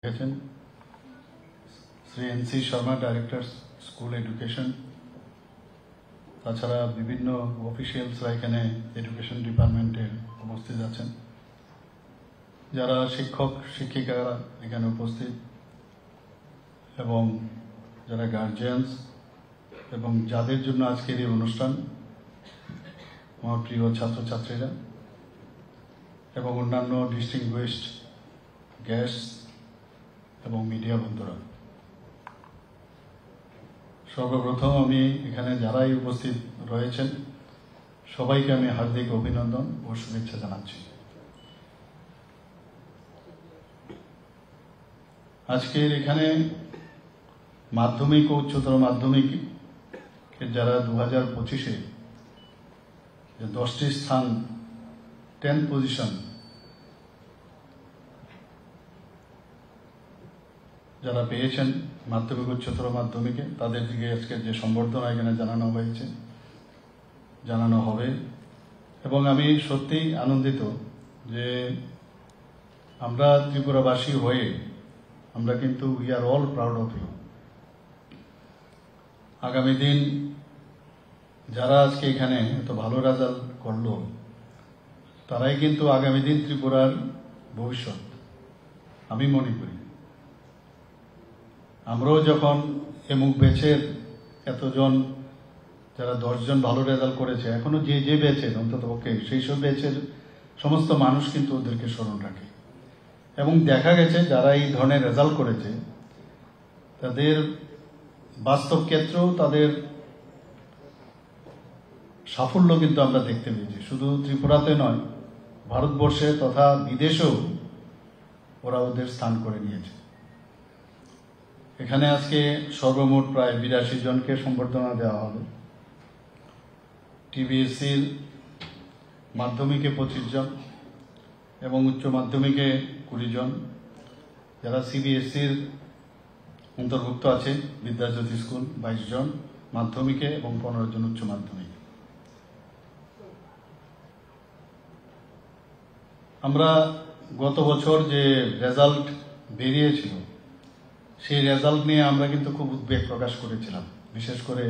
গেছেন Shri NC Sharma, director school education. তাছাড়া বিভিন্ন অফিসিয়ালসরা এখানে এডুকেশন ডিপার্টমেন্টের উপস্থিত আছেন, যারা শিক্ষক শিক্ষিকারা এখানে উপস্থিত, এবং যারা গার্জিয়ানস এবং যাদের জন্য আজকের এই অনুষ্ঠান, আমার প্রিয় ছাত্রছাত্রীরা এবং অন্যান্য ডিস্টিংগুইশড গেস্ট এবং মিডিয়া বন্ধুরা, সর্বপ্রথম আমি এখানে যারাই উপস্থিত রয়েছেন সবাইকে আমি হার্দিক অভিনন্দন ও শুভেচ্ছা জানাচ্ছি। আজকের এখানে মাধ্যমিক ও উচ্চতর মাধ্যমিক যারা 2025-এ যে 10টি স্থান 10 পজিশন যারা পেয়েছেন মাধ্যমিক উচ্চতর মাধ্যমিকে, তাদের দিকে আজকে যে সম্বর্ধনা এখানে জানানো হয়েছে, জানানো হবে, এবং আমি সত্যিই আনন্দিত যে আমরা ত্রিপুরাবাসী হয়ে আমরা কিন্তু we are all proud of you. আগামী দিন যারা আজকে এখানে এত ভালো রেজাল্ট করলো, তারাই কিন্তু আগামী দিন ত্রিপুরার ভবিষ্যৎ আমি মনে করি। আমরাও যখন এমুক ব্যাচের এতজন যারা 10 জন ভালো রেজাল্ট করেছে, এখনো যে ব্যাচের অন্তত পক্ষে সেই সব ব্যাচের সমস্ত মানুষ কিন্তু ওদেরকে স্মরণ রাখে, এবং দেখা গেছে যারা এই ধরনের রেজাল্ট করেছে তাদের বাস্তব ক্ষেত্রেও তাদের সাফল্য কিন্তু আমরা দেখতে পেয়েছি। শুধু ত্রিপুরাতে নয়, ভারতবর্ষে তথা বিদেশেও ওরা ওদের স্থান করে নিয়েছে। এখানে আজকে সর্বমোট প্রায় 82 জনকে সম্বর্ধনা দেওয়া হবে। টিবিএসসির মাধ্যমিকে 25 জন এবং উচ্চ মাধ্যমিকে 20 জন, যারা সিবিএসসির অন্তর্ভুক্ত আছে বিদ্যাজ্যোতি স্কুল 22 জন মাধ্যমিকে এবং 15 জন উচ্চ মাধ্যমিক। আমরা গত বছর যে রেজাল্ট বেরিয়েছিল সেই রেজাল্ট নিয়ে আমরা কিন্তু খুব উদ্বেগ প্রকাশ করেছিলাম, বিশেষ করে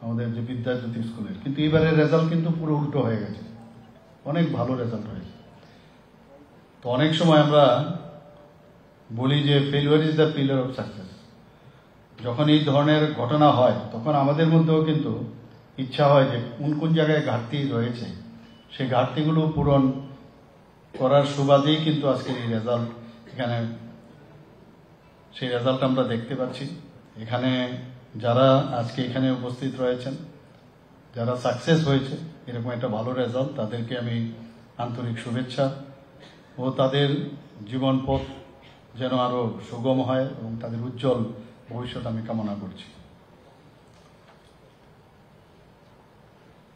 আমাদের যে বিদ্যাজ্যোতি স্কুলের। কিন্তু এবারের রেজাল্ট কিন্তু পুরো উল্টো হয়ে গেছে, অনেক ভালো রেজাল্ট হয়েছে। তো অনেক সময় আমরা বলি যে failure is the pillar of success. যখন এই ধরনের ঘটনা হয় তখন আমাদের মধ্যেও কিন্তু ইচ্ছা হয় যে কোন জায়গায় ঘাটতি রয়েছে সেই ঘাটতিগুলো পূরণ করার সুবাদেই কিন্তু আজকের এই রেজাল্ট, এখানে সেই রেজাল্ট আমরা দেখতে পাচ্ছি। এখানে যারা আজকে এখানে উপস্থিত রয়েছেন, যারা সাকসেস হয়েছে এরকম একটা ভালো রেজাল্ট, তাদেরকে আমি আন্তরিক শুভেচ্ছা ও তাদের জীবন পথ যেন আরো সুগম হয় এবং তাদের উজ্জ্বল ভবিষ্যৎ আমি কামনা করছি।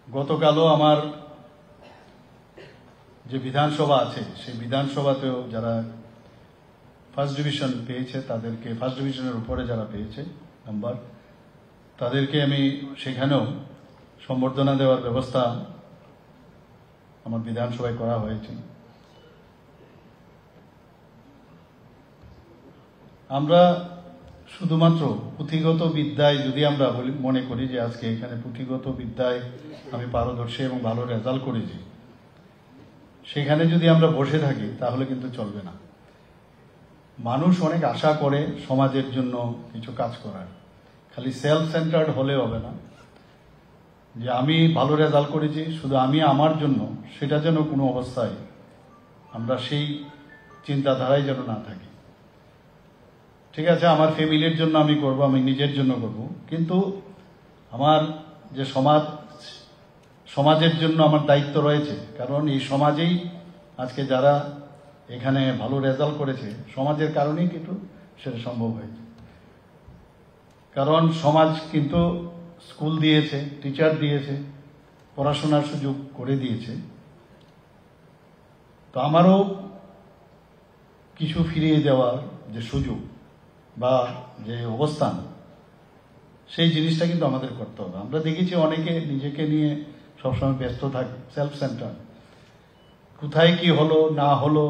গতকালও আমার যে বিধানসভা আছে সেই বিধানসভাতেও যারা ফার্স্ট ডিভিশন পেয়েছে, তাদেরকে ফার্স্ট ডিভিশনের উপরে যারা পেয়েছে নাম্বার, তাদেরকে আমি সেখানেও সম্বর্ধনা দেওয়ার ব্যবস্থা আমার বিধানসভায় করা হয়েছে। আমরা শুধুমাত্র পুঁথিগত বিদ্যায় যদি আমরা মনে করি যে আজকে এখানে পুঁথিগত বিদ্যায় আমি পারদর্শী এবং ভালো রেজাল্ট করেছি, সেখানে যদি আমরা বসে থাকি তাহলে কিন্তু চলবে না। মানুষ অনেক আশা করে সমাজের জন্য কিছু কাজ করার, খালি সেলফ সেন্টার্ড হলে হবে না যে আমি ভালো রেজাল্ট করেছি শুধু আমি আমার জন্য, সেটা যেন কোনো অবস্থায় আমরা সেই চিন্তাধারায় যেন না থাকি। ঠিক আছে, আমার ফ্যামিলির জন্য আমি করব, আমি নিজের জন্য করব, কিন্তু আমার যে সমাজের জন্য আমার দায়িত্ব রয়েছে। কারণ এই সমাজেই আজকে যারা এখানে ভালো রেজাল্ট করেছে সমাজের কারণেই কিন্তু সেটা সম্ভব হয়েছে। কারণ সমাজ কিন্তু স্কুল দিয়েছে, টিচার দিয়েছে, পড়াশোনার সুযোগ করে দিয়েছে। তো আমারও কিছু ফিরিয়ে দেওয়ার যে সুযোগ বা যে অবস্থান, সেই জিনিসটা কিন্তু আমাদের করতে হবে। আমরা দেখেছি অনেকে নিজেকে নিয়ে সবসময় ব্যস্ত থাকে, সেলফ সেন্টার, কোথায় কি হলো না হলো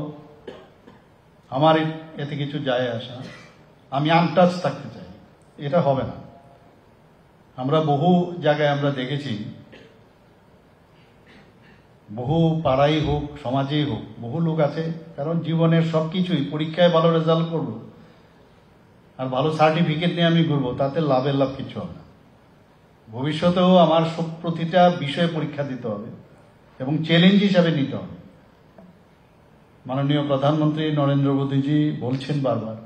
আমার এতে কিছু যায় আসা, আমি আনটাচ থাকতে চাই, এটা হবে না। আমরা বহু জায়গায় আমরা দেখেছি, বহু পাড়াই হোক সমাজেই হোক, বহু লোক আছে কারণ জীবনের সবকিছুই পরীক্ষায় ভালো রেজাল্ট করব আর ভালো সার্টিফিকেট নিয়ে আমি ঘুরবো, তাতে লাভের লাভ কিছু হবে না। ভবিষ্যতেও আমার সব প্রতিটা বিষয়ে পরীক্ষা দিতে হবে এবং চ্যালেঞ্জ হিসাবে নিতে হবে। মাননীয় প্রধানমন্ত্রী নরেন্দ্র মোদীজি বলছেন বারবার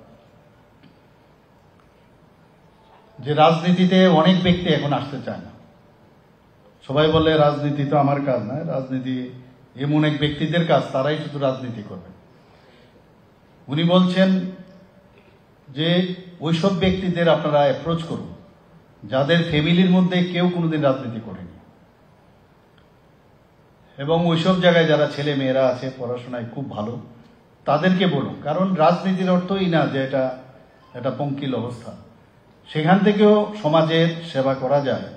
যে রাজনীতিতে অনেক ব্যক্তি এখন আসতে চায় না। সবাই বলে রাজনীতি তো আমার কাজ নয়, রাজনীতি এমন এক ব্যক্তিদের কাজ, তারাই শুধু রাজনীতি করবে। উনি বলছেন যে ওইসব ব্যক্তিদের আপনারা অ্যাপ্রোচ করুন যাদের ফ্যামিলির মধ্যে কেউ কোনোদিন রাজনীতি করেনি, এবং ওইসব জায়গায় যারা ছেলে মেয়েরা আছে পড়াশোনায় খুব ভালো, তাদেরকে বলুন। কারণ রাজনীতির অর্থই না যে এটা পঙ্কিল অবস্থা, সেখান থেকেও সমাজের সেবা করা যায়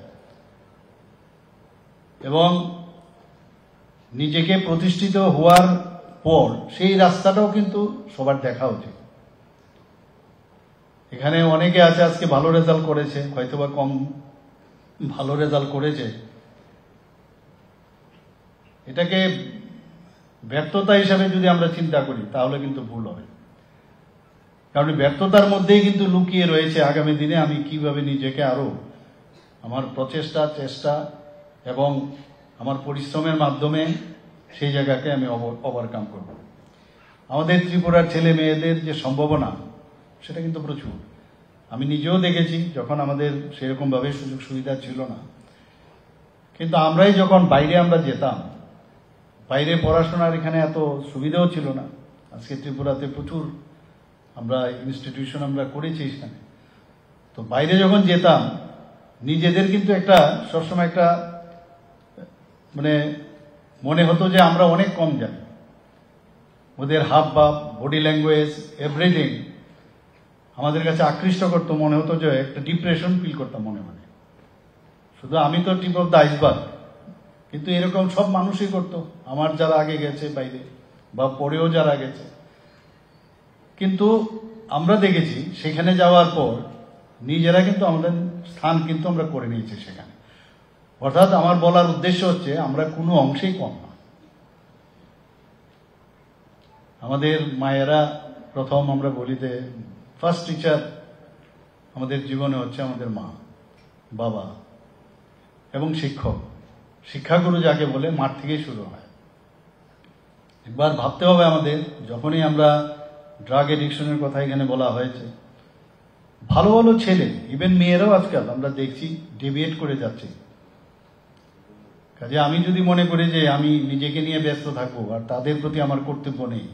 এবং নিজেকে প্রতিষ্ঠিত হওয়ার পর সেই রাস্তাটাও কিন্তু সবার দেখা উচিত। এখানে অনেকে আছে আজকে ভালো রেজাল্ট করেছে, হয়তোবা কম ভালো রেজাল্ট করেছে, এটাকে ব্যর্থতা হিসাবে যদি আমরা চিন্তা করি তাহলে কিন্তু ভুল হবে। কারণ ব্যর্থতার মধ্যেই কিন্তু লুকিয়ে রয়েছে আগামী দিনে আমি কিভাবে নিজেকে আরো আমার প্রচেষ্টা চেষ্টা এবং আমার পরিশ্রমের মাধ্যমে সেই জায়গাকে আমি ওভারকাম করব। আমাদের ত্রিপুরার ছেলে মেয়েদের যে সম্ভাবনা সেটা কিন্তু প্রচুর। আমি নিজেও দেখেছি যখন আমাদের সেরকমভাবে সুযোগ সুবিধা ছিল না, কিন্তু আমরাই যখন বাইরে আমরা যেতাম, বাইরে পড়াশোনার এখানে এত সুবিধাও ছিল না। আজকে ত্রিপুরাতে প্রচুর আমরা ইনস্টিটিউশন আমরা করেছি এখানে। তো বাইরে যখন যেতাম নিজেদের কিন্তু একটা সবসময় একটা মনে হতো যে আমরা অনেক কম জানি। ওদের হাব ভাব, বডি ল্যাঙ্গুয়েজ, এভরিথিং আমাদের কাছে আকৃষ্ট করতো। মনে হতো যে একটা ডিপ্রেশন ফিল করতাম মনে মনে, শুধু আমি তো টিপ অফ দ্য আইসবার্গ, কিন্তু এরকম সব মানুষই করতো, আমার যারা আগে গেছে বাইরে বা পরেও যারা গেছে। কিন্তু আমরা দেখেছি সেখানে যাওয়ার পর নিজেরা কিন্তু আমাদের স্থান কিন্তু আমরা করে নিয়েছি সেখানে। অর্থাৎ আমার বলার উদ্দেশ্য হচ্ছে আমরা কোনো অংশেই কম না। আমাদের মায়েরা প্রথম আমরা বলি যে ফার্স্ট টিচার আমাদের জীবনে হচ্ছে আমাদের মা বাবা এবং শিক্ষক। শিক্ষাগুরু যাকে বলে মাঠ থেকেই শুরু হয়। একবার ভাবতে হবে আমাদের, যখনই আমরা ড্রাগ এডিকশনের কথা এখানে বলা হয়েছে, ভালো ভালো ছেলে ইভেন মেয়েরাও আজকাল আমরা দেখছি ডেভিয়েট করে যাচ্ছে। কাজে আমি যদি মনে করি যে আমি নিজেকে নিয়ে ব্যস্ত থাকবো আর তাদের প্রতি আমার কর্তব্য নেই,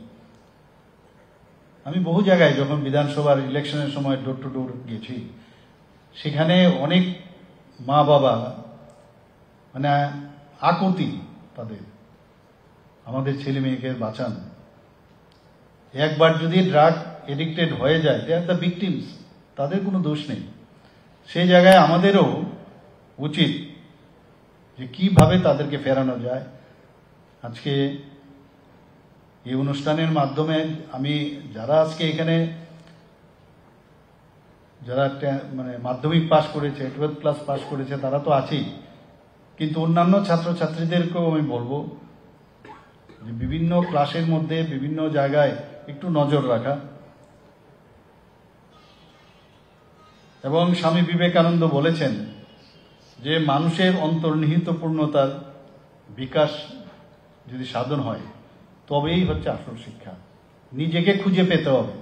আমি বহু জায়গায় যখন বিধানসভার ইলেকশনের সময় ডোর টু ডোর গেছি, সেখানে অনেক মা বাবা আকুতি তাদের, আমাদের ছেলে মেয়েকে বাঁচান। একবার যদি ড্রাগ এডিক্টেড হয়ে যায়, দে আর দ্য ভিকটিমস, তাদের কোনো দোষ নেই। সেই জায়গায় আমাদেরও উচিত যে কিভাবে তাদেরকে ফেরানো যায়। আজকে এই অনুষ্ঠানের মাধ্যমে আমি যারা আজকে এখানে যারা মাধ্যমিক পাস করেছে, 12th ক্লাস পাস করেছে, তারা তো আছেই, কিন্তু অন্যান্য ছাত্রছাত্রীদেরকেও আমি বলবো যে বিভিন্ন ক্লাসের মধ্যে বিভিন্ন জায়গায় একটু নজর রাখা। এবং স্বামী বিবেকানন্দ বলেছেন যে মানুষের অন্তর্নিহিত পূর্ণতার বিকাশ যদি সাধন হয় তবেই হচ্ছে আসল শিক্ষা। নিজেকে খুঁজে পেতে হবে।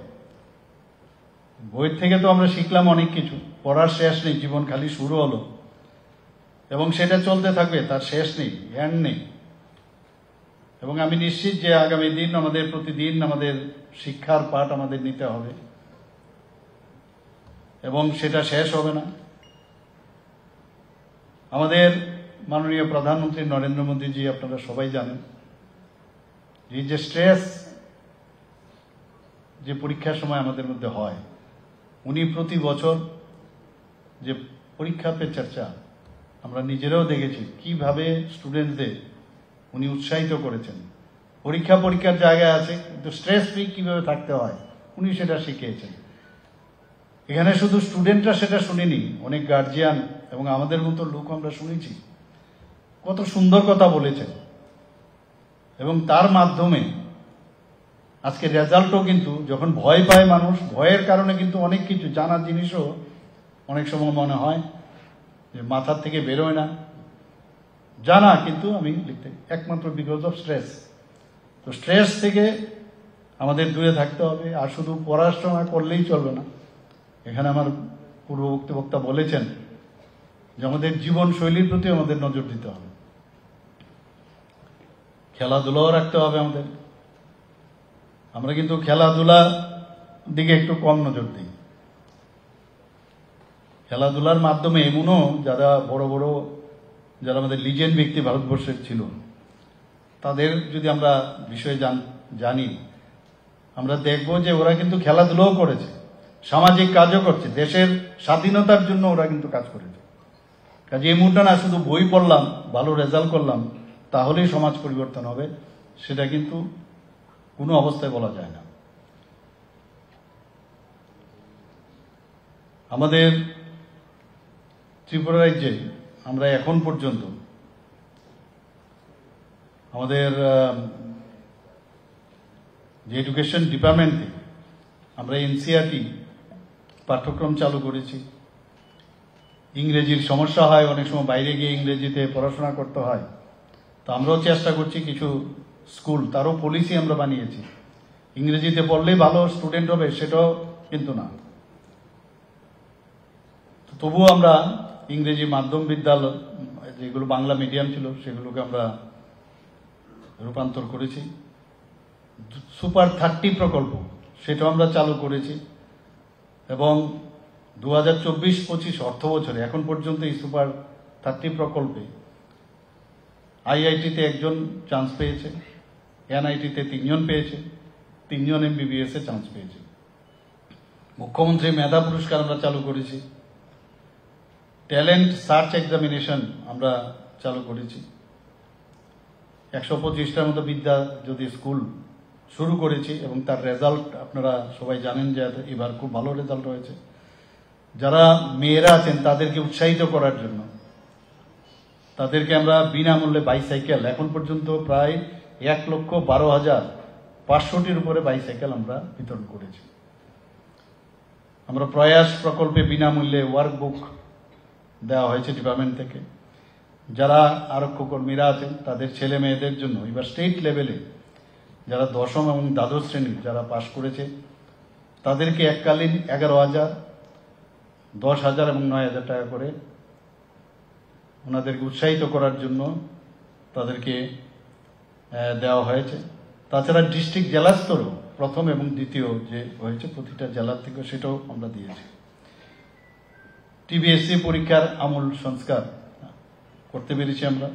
বইয়ের থেকে তো আমরা শিখলাম অনেক কিছু, পড়ার শেষ নেই, জীবন খালি শুরু হলো এবং সেটা চলতে থাকবে, তার শেষ নেই, এন্ড নেই। এবং আমি নিশ্চিত যে আগামী দিন আমাদের প্রতিদিন আমাদের শিক্ষার পাঠ আমাদের নিতে হবে এবং সেটা শেষ হবে না। আমাদের মাননীয় প্রধানমন্ত্রী নরেন্দ্র মোদীজি, আপনারা সবাই জানেন, এই যে স্ট্রেস যে পরীক্ষার সময় আমাদের মধ্যে হয়, উনি প্রতি বছর যে পরীক্ষা পে চর্চা আমরা নিজেরাও দেখেছি কিভাবে স্টুডেন্টদের উনি উৎসাহিত করেছেন। পরীক্ষার জায়গায় আছে, কিন্তু স্ট্রেস ফ্রি কিভাবে থাকতে হয় উনি সেটা শিখিয়েছেন। এখানে শুধু স্টুডেন্টরা সেটা শুনিনি, অনেক গার্জিয়ান এবং আমাদের মতো লোক আমরা শুনেছি, কত সুন্দর কথা বলেছেন। এবং তার মাধ্যমে আজকে রেজাল্টও কিন্তু, যখন ভয় পায় মানুষ, ভয়ের কারণে কিন্তু অনেক কিছু জানার জিনিসও অনেক সময় মনে হয় যে মাথার থেকে বেরোয় না, জানা কিন্তু আমি লিখতে একমাত্র বিকজ অফ স্ট্রেস। তো স্ট্রেস থেকে আমাদের দূরে থাকতে হবে। আর শুধু পড়াশোনা করলেই চলবে না। এখানে আমার পূর্ববর্তী বক্তা বলেছেন যে আমাদের জীবনশৈলীর প্রতি আমাদের নজর দিতে হবে, খেলাধুলাও রাখতে হবে আমাদের। আমরা কিন্তু খেলাধুলার দিকে একটু কম নজর দিই। খেলাধুলার মাধ্যমে এমনও যারা বড় বড়, যারা আমাদের লিজেন্ড ব্যক্তি ভারতবর্ষের ছিল, তাদের যদি আমরা বিষয়ে জানি, আমরা দেখব যে ওরা কিন্তু খেলাধুলাও করেছে, সামাজিক কাজও করছে, দেশের স্বাধীনতার জন্য ওরা কিন্তু কাজ করেছে। কাজে এমনটা না শুধু বই পড়লাম, ভালো রেজাল্ট করলাম, তাহলেই সমাজ পরিবর্তন হবে, সেটা কিন্তু কোনো অবস্থায় বলা যায় না। আমাদের ত্রিপুরা রাজ্যে আমরা এখন পর্যন্ত আমাদের যে এডুকেশন ডিপার্টমেন্ট থেকে আমরা এনসিইআরটি পাঠ্যক্রম চালু করেছি। ইংরেজির সমস্যা হয়, অনেক সময় বাইরে গিয়ে ইংরেজিতে পড়াশোনা করতে হয়, তো আমরাও চেষ্টা করছি কিছু স্কুল, তারও পলিসি আমরা বানিয়েছি। ইংরেজিতে পড়লেই ভালো স্টুডেন্ট হবে সেটাও কিন্তু না। তবুও আমরা ইংরেজি মাধ্যম বিদ্যালয়, যেগুলো বাংলা মিডিয়াম ছিল, সেগুলোকে আমরা রূপান্তর করেছি। সুপার 30 প্রকল্প সেটাও আমরা চালু করেছি। এবং 2024-25 অর্থ বছরে এখন পর্যন্ত এই সুপার 30 প্রকল্পে আইআইটিতে 1 জন চান্স পেয়েছে, এনআইটিতে 3 জন পেয়েছে, 3 জন MBBS এ চান্স পেয়েছে। মুখ্যমন্ত্রী মেধা পুরস্কার আমরা চালু করেছি। ট্যালেন্ট সার্চ এক্সামিনেশন আমরা চালু করেছি। 125টার মতো বিদ্যা যদি স্কুল শুরু করেছি এবং তার রেজাল্ট আপনারা সবাই জানেন যে এবার খুব ভালো রেজাল্ট হয়েছে। যারা মেয়েরা আছেন তাদেরকে উৎসাহিত করার জন্য তাদেরকে আমরা বিনামূল্যে বাইসাইকেল, এখন পর্যন্ত প্রায় 1,12,500টির উপরে বাইসাইকেল আমরা বিতরণ করেছি। আমরা প্রয়াস প্রকল্পে বিনামূল্যে ওয়ার্কবুক দেওয়া হয়েছে ডিপার্টমেন্ট থেকে। যারা আরক্ষী কর্মীরা আছেন তাদের ছেলে মেয়েদের জন্য এবার স্টেট লেভেলে যারা 10ম এবং দ্বাদশ শ্রেণী যারা পাশ করেছে তাদেরকে এককালীন 11,000, 10,000 এবং 9,000 টাকা করে ওনাদেরকে উৎসাহিত করার জন্য তাদেরকে দেওয়া হয়েছে। তাছাড়া ডিস্ট্রিক্ট জেলা স্তরেও প্রথম এবং দ্বিতীয় যে হয়েছে প্রতিটা জেলার থেকে সেটাও আমরা দিয়েছি। টিবিএসসি পরীক্ষার আমূল সংস্কার করতে পেরেছি আমরা।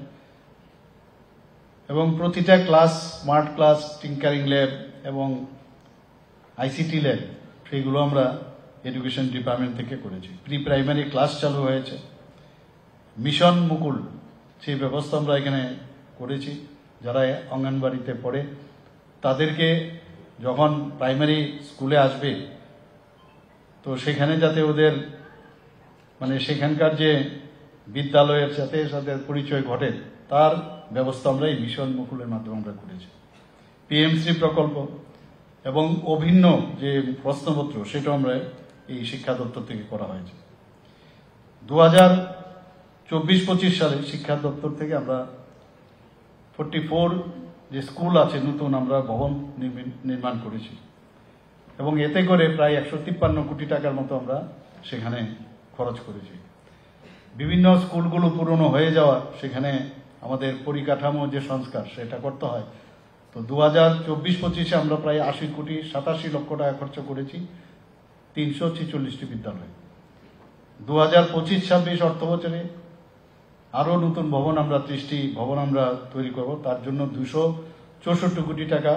এবং প্রতিটা class, smart class, tinkering lab এবং আইসিটি ল্যাব, সেইগুলো আমরা এডুকেশন ডিপার্টমেন্ট থেকে করেছি। প্রি প্রাইমারি ক্লাস চালু হয়েছে। মিশন মুকুল সেই ব্যবস্থা আমরা এখানে করেছি। যারা অঙ্গনবাড়িতে পড়ে তাদেরকে যখন প্রাইমারি স্কুলে আসবে তো সেখানে যাতে ওদের সেখানকার যে বিদ্যালয়ের সাথে সাথে পরিচয় ঘটে তার ব্যবস্থা আমরা এই মিশন মুকুলের মাধ্যমে আমরা করেছি। পিএমসি প্রকল্প এবং অভিন্ন যে প্রশ্নপত্র সেটাও আমরা এই শিক্ষা দপ্তর থেকে করা হয়েছে। 2024-25 সালে শিক্ষা দপ্তর থেকে আমরা 44 যে স্কুল আছে নতুন আমরা ভবন নির্মাণ করেছি এবং এতে করে প্রায় 153 কোটি টাকার মতো আমরা সেখানে খরচ করেছি। বিভিন্ন স্কুলগুলো পুরনো হয়ে যাওয়া, সেখানে আমাদের পরিকাঠামো যে সংস্কার সেটা করতে হয়। তো 2024-25 আমরা প্রায় 80,87 লক্ষ টাকা খরচ করেছি 346টি বিদ্যালয়ে। 2025-26 অর্থ বছরে আরও নতুন ভবন আমরা 30টি ভবন আমরা তৈরি করব, তার জন্য 264 কোটি টাকা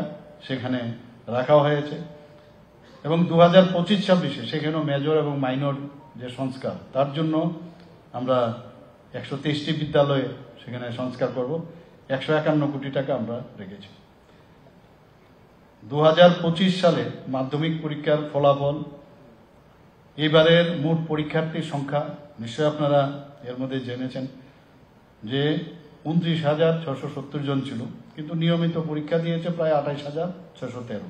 সেখানে রাখা হয়েছে। এবং 2025-26 সেখানেও মেজর এবং মাইনর যে সংস্কার তার জন্য আমরা 123টি বিদ্যালয়ে সেখানে সংস্কার করব, 151 কোটি টাকা আমরা রেখেছি। 2025 সালে মাধ্যমিক পরীক্ষার ফলাফল, এবারের মোট পরীক্ষার্থীর সংখ্যা নিশ্চয় আপনারা এর মধ্যে জেনেছেন যে 29,670 জন ছিল, কিন্তু নিয়মিত পরীক্ষা দিয়েছে প্রায় 28,613।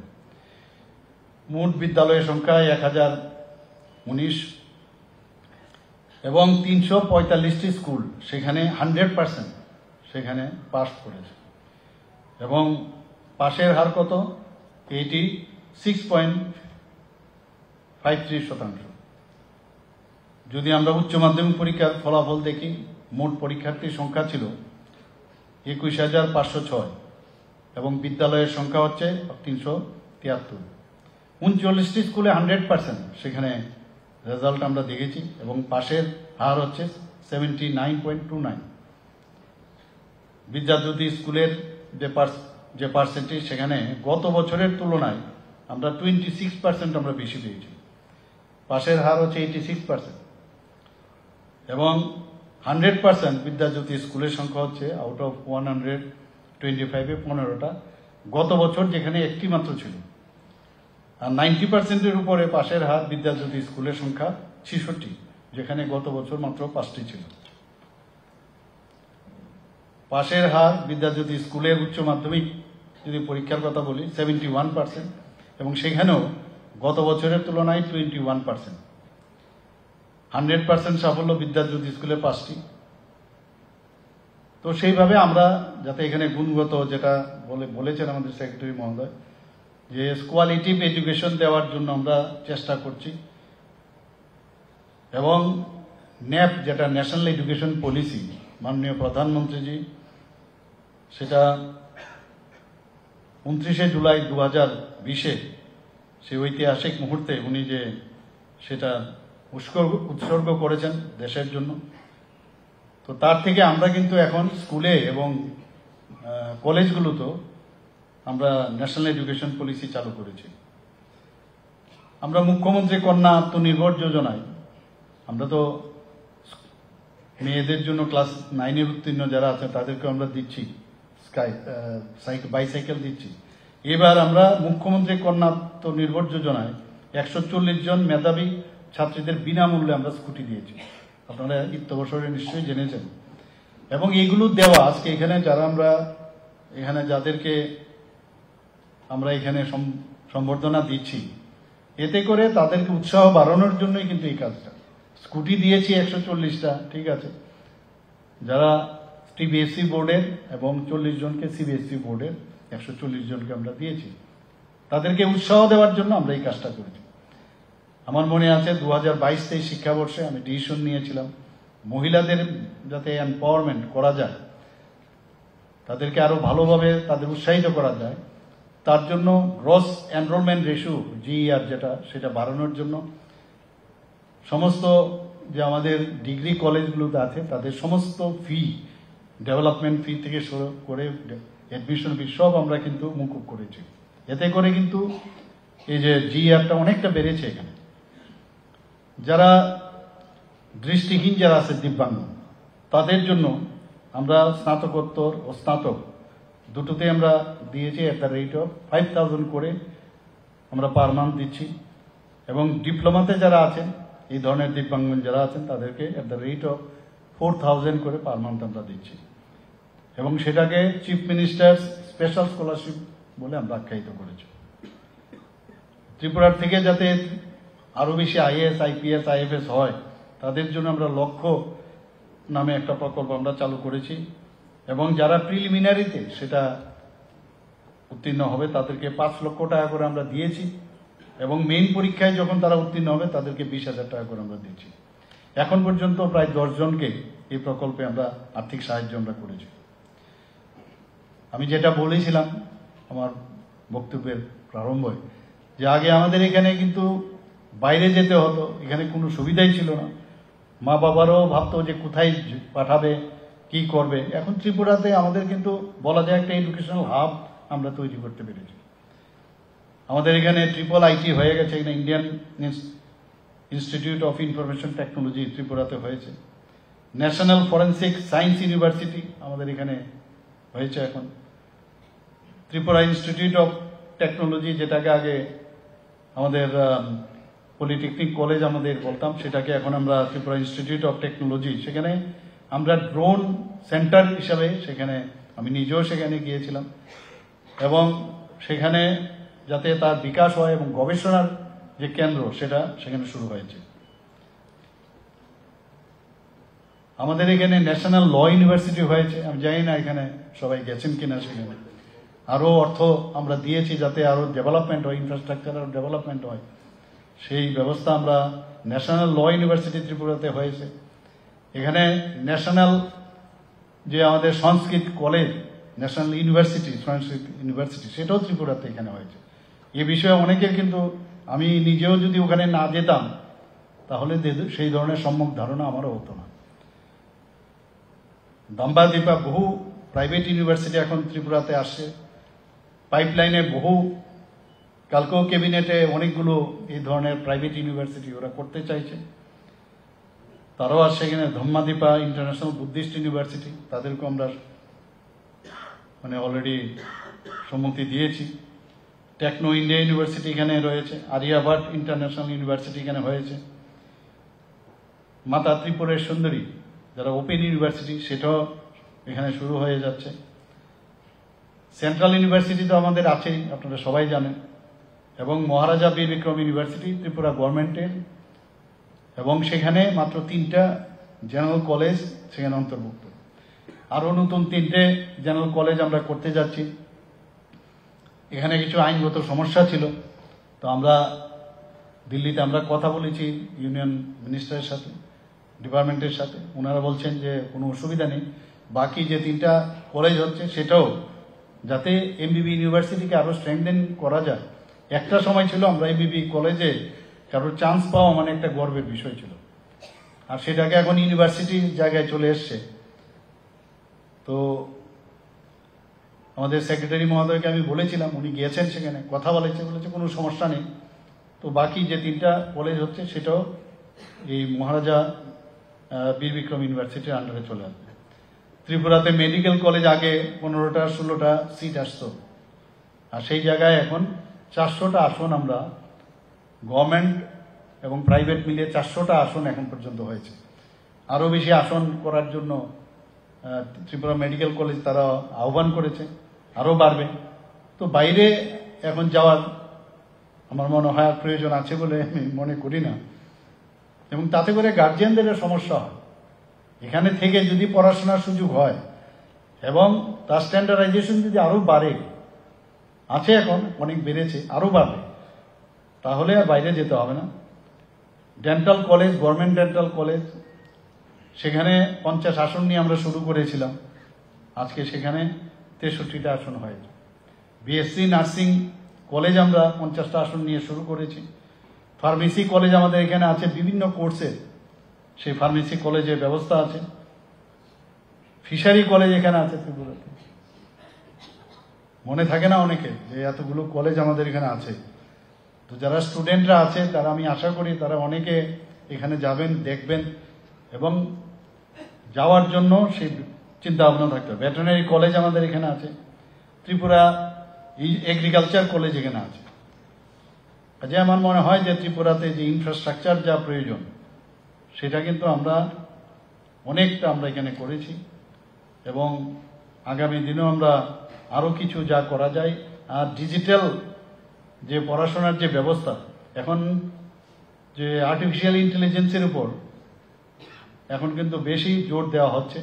মোট বিদ্যালয়ের সংখ্যা 1019 এবং 345টি স্কুল সেখানে 100% সেখানে পাস করেছে এবং পাশের হার কত? 86.53%। যদি আমরা উচ্চ মাধ্যমিক পরীক্ষার ফলাফল দেখি, মোট পরীক্ষার্থীর সংখ্যা ছিল 21,506 এবং বিদ্যালয়ের সংখ্যা হচ্ছে 373। 39টি স্কুলে 100% সেখানে রেজাল্ট আমরা দেখেছি এবং পাশের হার হচ্ছে 79.29। বিদ্যাজ্যোতি স্কুলের যে পার্সেন্টেজ সেখানে গত বছরের তুলনায় আমরা 26% আমরা বেশি পেয়েছি। পাশের হার হচ্ছে 86% এবং 100% বিদ্যাজ্যোতি স্কুলের সংখ্যা হচ্ছে আউট অফ 125-এ 15টা, গত বছর যেখানে একটি মাত্র ছিল। আর 90%-এর উপরে পাশের হার বিদ্যাজ্যোতি স্কুলের সংখ্যা 66, যেখানে গত বছর মাত্র 5টি ছিল। পাশের হার বিদ্যাজ্যোতি স্কুলের উচ্চ মাধ্যমিক যদি পরীক্ষার কথা বলি 71% এবং সেখানেও গত বছরের তুলনায় 21%। 100% সাফল্য বিদ্যাজ্যোতি স্কুলের 5টি। তো সেইভাবে আমরা যাতে এখানে গুণগত যেটা বলেছেন আমাদের সেক্রেটারি মহোদয় যে কোয়ালিটিভ এডুকেশন দেওয়ার জন্য আমরা চেষ্টা করছি এবং ন্যাপ যেটা ন্যাশনাল এডুকেশন পলিসি মাননীয় প্রধানমন্ত্রীজি সেটা 29শে জুলাই 2020-এ সেই ঐতিহাসিক মুহূর্তে উনি যে সেটা উৎসর্গ করেছেন দেশের জন্য, তো তার থেকে আমরা কিন্তু এখন স্কুলে এবং কলেজগুলোতেও আমরা ন্যাশনাল এডুকেশন পলিসি চালু করেছি। আমরা মুখ্যমন্ত্রী কন্যা আত্মনির্ভর যোজনায় আমরা তো মেয়েদের জন্য ক্লাস 9-এর উত্তীর্ণ যারা আছে তাদেরকে আমরা দিচ্ছি বাইসাইকেল দিচ্ছি। এবার আমরা মুখ্যমন্ত্রী কন্যা আত্মনির্ভর যোজনায় 140 জন মেধাবী ছাত্রীদের বিনামূল্যে আমরা স্কুটি দিয়েছি। আপনারা ইত্যবসরে নিশ্চয়ই জেনেছেন এবং এগুলো দেওয়া আজকে এখানে যারা আমরা এখানে যাদেরকে আমরা এখানে সম্বর্ধনা দিচ্ছি, এতে করে তাদেরকে উৎসাহ বাড়ানোর জন্যই কিন্তু এই কাজটা। স্কুটি দিয়েছি 140টা, ঠিক আছে, যারা সিবিএসসি বোর্ডের এবং 40 জনকে সিবিএসসি বোর্ডের 140 জনকে আমরা দিয়েছি। তাদেরকে উৎসাহ দেওয়ার জন্য আমরা এই কাজটা করেছি। আমার মনে আছে 2022-23 শিক্ষাবর্ষে আমি ডিসিশন নিয়েছিলাম মহিলাদের যাতে এম্পাওয়ারমেন্ট করা যায়, তাদেরকে আরো ভালোভাবে তাদের উৎসাহিত করা যায়, তার জন্য গ্রস এনরোলমেন্ট রেশিও GER যেটা সেটা বাড়ানোর জন্য সমস্ত যে আমাদের ডিগ্রি কলেজগুলোতে আছে তাদের সমস্ত ফি, ডেভেলপমেন্ট ফি থেকে শুরু করে অ্যাডমিশন ফি সব আমরা কিন্তু মকুব করেছি। এতে করে কিন্তু এই যে GERটা অনেকটা বেড়েছে। এখানে যারা দৃষ্টিহীন যারা আছে দিব্যাঙ্গ তাদের জন্য আমরা স্নাতকোত্তর ও স্নাতক দুটোতে আমরা দিয়েছি এট দ্য রেট অফ 5,000 করে আমরা পার মান্থ দিচ্ছি এবং ডিপ্লোমাতে যারা আছেন এই ধরনের দিব্যাঙ্গ যারা আছেন তাদেরকে এট দ্য রেট অফ 4,000 করে পার মান্থ আমরা দিচ্ছি এবং সেটাকে চিফ মিনিস্টার স্পেশাল স্কলারশিপ বলে আমরা আখ্যায়িত করেছি। ত্রিপুরার থেকে যাতে আরো বেশি IAS, IPS, IFS হয় তাদের জন্য আমরা লক্ষ্য নামে একটা প্রকল্প আমরা চালু করেছি এবং যারা প্রিলিমিনারিতে সেটা উত্তীর্ণ হবে তাদেরকে 5 লক্ষ টাকা করে আমরা দিয়েছি এবং মেইন পরীক্ষায় যখন তারা উত্তীর্ণ হবে তাদেরকে 20,000 টাকা করে আমরা দিচ্ছি। এখন পর্যন্ত প্রায় 10 জনকে এই প্রকল্পে আমরা আর্থিক সাহায্য আমরা করেছি। আমি যেটা বলেছিলাম আমার বক্তব্যের প্রারম্ভে যে আগে আমাদের এখানে কিন্তু বাইরে যেতে হতো, এখানে কোনো সুবিধাই ছিল না, মা বাবারও ভাবতো যে কোথায় পাঠাবে কি করবে। এখন ত্রিপুরাতে আমাদের কিন্তু বলা যায় একটা এডুকেশনাল হাব আমরা তৈরি করতে পেরেছি। আমাদের এখানে IIIT হয়ে গেছে, এখানে Indian institute of information technology ত্রিপুরাতে হয়েছে, ন্যাশনাল ফরেন্সিক সায়েন্স ইউনিভার্সিটি আমাদের এখানে হয়েছে, এখন ত্রিপুরা ইনস্টিটিউট অফ টেকনোলজি, যেটাকে আগে আমাদের পলিটেকনিক কলেজ আমাদের বলতাম, সেটাকে এখন আমরা ত্রিপুরা ইনস্টিটিউট অফ টেকনোলজি, সেখানে আমরা ড্রোন সেন্টার হিসাবে সেখানে আমি নিজেও সেখানে গিয়েছিলাম, এবং সেখানে যাতে তার বিকাশ হয় এবং গবেষণার যে কেন্দ্র সেটা সেখানে শুরু হয়েছে। আমাদের এখানে ন্যাশনাল ল ইউনিভার্সিটি হয়েছে, আমি জানি না এখানে সবাই গেছেন কিনা, সেখানে আরও অর্থ আমরা দিয়েছি যাতে আরও ডেভেলপমেন্ট হয়, ইনফ্রাস্ট্রাকচার আরও ডেভেলপমেন্ট হয়, সেই ব্যবস্থা আমরা ন্যাশনাল ল ইউনিভার্সিটি ত্রিপুরাতে হয়েছে। এখানে ন্যাশনাল যে আমাদের সংস্কৃত কলেজ, ন্যাশনাল ইউনিভার্সিটি, সংস্কৃত ইউনিভার্সিটি, সেটাও ত্রিপুরাতে এখানে হয়েছে। এ বিষয়ে অনেকের কিন্তু, আমি নিজেও যদি ওখানে না যেতাম তাহলে সেই ধরনের সম্যক ধারণা আমারও হতো না। দাম্বাদিপা বহু প্রাইভেট ইউনিভার্সিটি এখন ত্রিপুরাতে আসছে, পাইপলাইনে বহু, কালকেও ক্যাবিনেটে অনেকগুলো এই ধরনের প্রাইভেট ইউনিভার্সিটি ওরা করতে চাইছে, তারাও আসছে এখানে। ধম্মাদিপা ইন্টারন্যাশনাল বুদ্ধিস্ট ইউনিভার্সিটি, তাদেরকেও আমরা অলরেডি সম্মতি দিয়েছি। টেকনো ইন্ডিয়া ইউনিভার্সিটি এখানে রয়েছে, আরিয়াভাট ইন্টারন্যাশনাল ইউনিভার্সিটি এখানে হয়েছে। মাতা ত্রিপুরের সুন্দরী যারা ওপেন ইউনিভার্সিটি, সেটাও এখানে শুরু হয়ে যাচ্ছে। সেন্ট্রাল ইউনিভার্সিটি তো আমাদের আছেই, আপনারা সবাই জানেন, এবং মহারাজা বীর বিক্রম ইউনিভার্সিটি ত্রিপুরা গভর্নমেন্টের, এবং সেখানে মাত্র 3টা জেনারেল কলেজ সেখানে অন্তর্ভুক্ত। আরও নতুন 3টে জেনারেল কলেজ আমরা করতে যাচ্ছি। এখানে কিছু আইনগত সমস্যা ছিল, তো আমরা দিল্লিতে আমরা কথা বলেছি ইউনিয়ন মিনিস্টারের সাথে, ডিপার্টমেন্টের সাথে, ওনারা বলছেন যে কোনো অসুবিধা নেই, বাকি যে 3টা কলেজ হচ্ছে সেটাও যাতে এমবিবি ইউনিভার্সিটিকে আরও স্ট্রেংথেন করা যায়। একটা সময় ছিল আমরা এমবিবি কলেজে কারোর চান্স পাওয়া মানে একটা গর্বের বিষয় ছিল, আর সেটাকে এখন ইউনিভার্সিটির জায়গায় চলে এসছে। তো আমাদের সেক্রেটারি মহোদয়কে আমি বলেছিলাম, উনি গিয়েছেন সেখানে, কথা বলেছে কোনো সমস্যা নেই। তো বাকি যে 3টা কলেজ হচ্ছে সেটাও এই মহারাজা বীর বিক্রম ইউনিভার্সিটির আন্ডারে চলে আসবে। ত্রিপুরাতে মেডিকেল কলেজ আগে 15টা 16টা সিট আসতো, আর সেই জায়গায় এখন 400টা আসন, আমরা গভর্নমেন্ট এবং প্রাইভেট মিলিয়ে 400টা আসন এখন পর্যন্ত হয়েছে। আরও বেশি আসন করার জন্য ত্রিপুরা মেডিকেল কলেজ তারা আহ্বান করেছে, আরও বাড়বে। তো বাইরে এখন যাওয়ার আমার মনে হয় প্রয়োজন আছে বলে আমি মনে করি না, এবং তাতে করে গার্জিয়ানদের সমস্যা হয়। এখানে থেকে যদি পড়াশোনার সুযোগ হয় এবং তার স্ট্যান্ডার্ডাইজেশন যদি আরও বাড়ে, আছে এখন অনেক বেড়েছে, আরও বাড়বে, তাহলে আর বাইরে যেতে হবে না। Dental college, government dental college, সেখানে 50 আসন নিয়ে আমরা শুরু করেছিলাম, আজকে সেখানে 63টা আসন হয়েছে। বিএসসি নার্সিং কলেজ আমরা 50টা আসন নিয়ে শুরু করেছি। ফার্মেসি কলেজ আমাদের এখানে আছে, বিভিন্ন কোর্সে সেই ফার্মেসি কলেজের ব্যবস্থা আছে। ফিশারি কলেজ এখানে আছে ত্রিপুরাতে, মনে থাকে না অনেকে যে এতগুলো কলেজ আমাদের এখানে আছে। তো যারা স্টুডেন্টরা আছে তারা, আমি আশা করি তারা অনেকে এখানে যাবেন, দেখবেন, এবং যাওয়ার জন্য সেই চিন্তা ভাবনা থাকতে হবে। ভেটেরিনারি কলেজ আমাদের এখানে আছে, ত্রিপুরা এগ্রিকালচার কলেজ এখানে আছে। কাজে আমার মনে হয় যে ত্রিপুরাতে যে ইনফ্রাস্ট্রাকচার যা প্রয়োজন সেটা কিন্তু আমরা অনেকটা আমরা এখানে করেছি, এবং আগামী দিনেও আমরা আরও কিছু যা করা যায়। আর ডিজিটাল যে পড়াশোনার যে ব্যবস্থা, এখন যে আর্টিফিশিয়াল ইন্টেলিজেন্সের উপর এখন কিন্তু বেশি জোর দেওয়া হচ্ছে,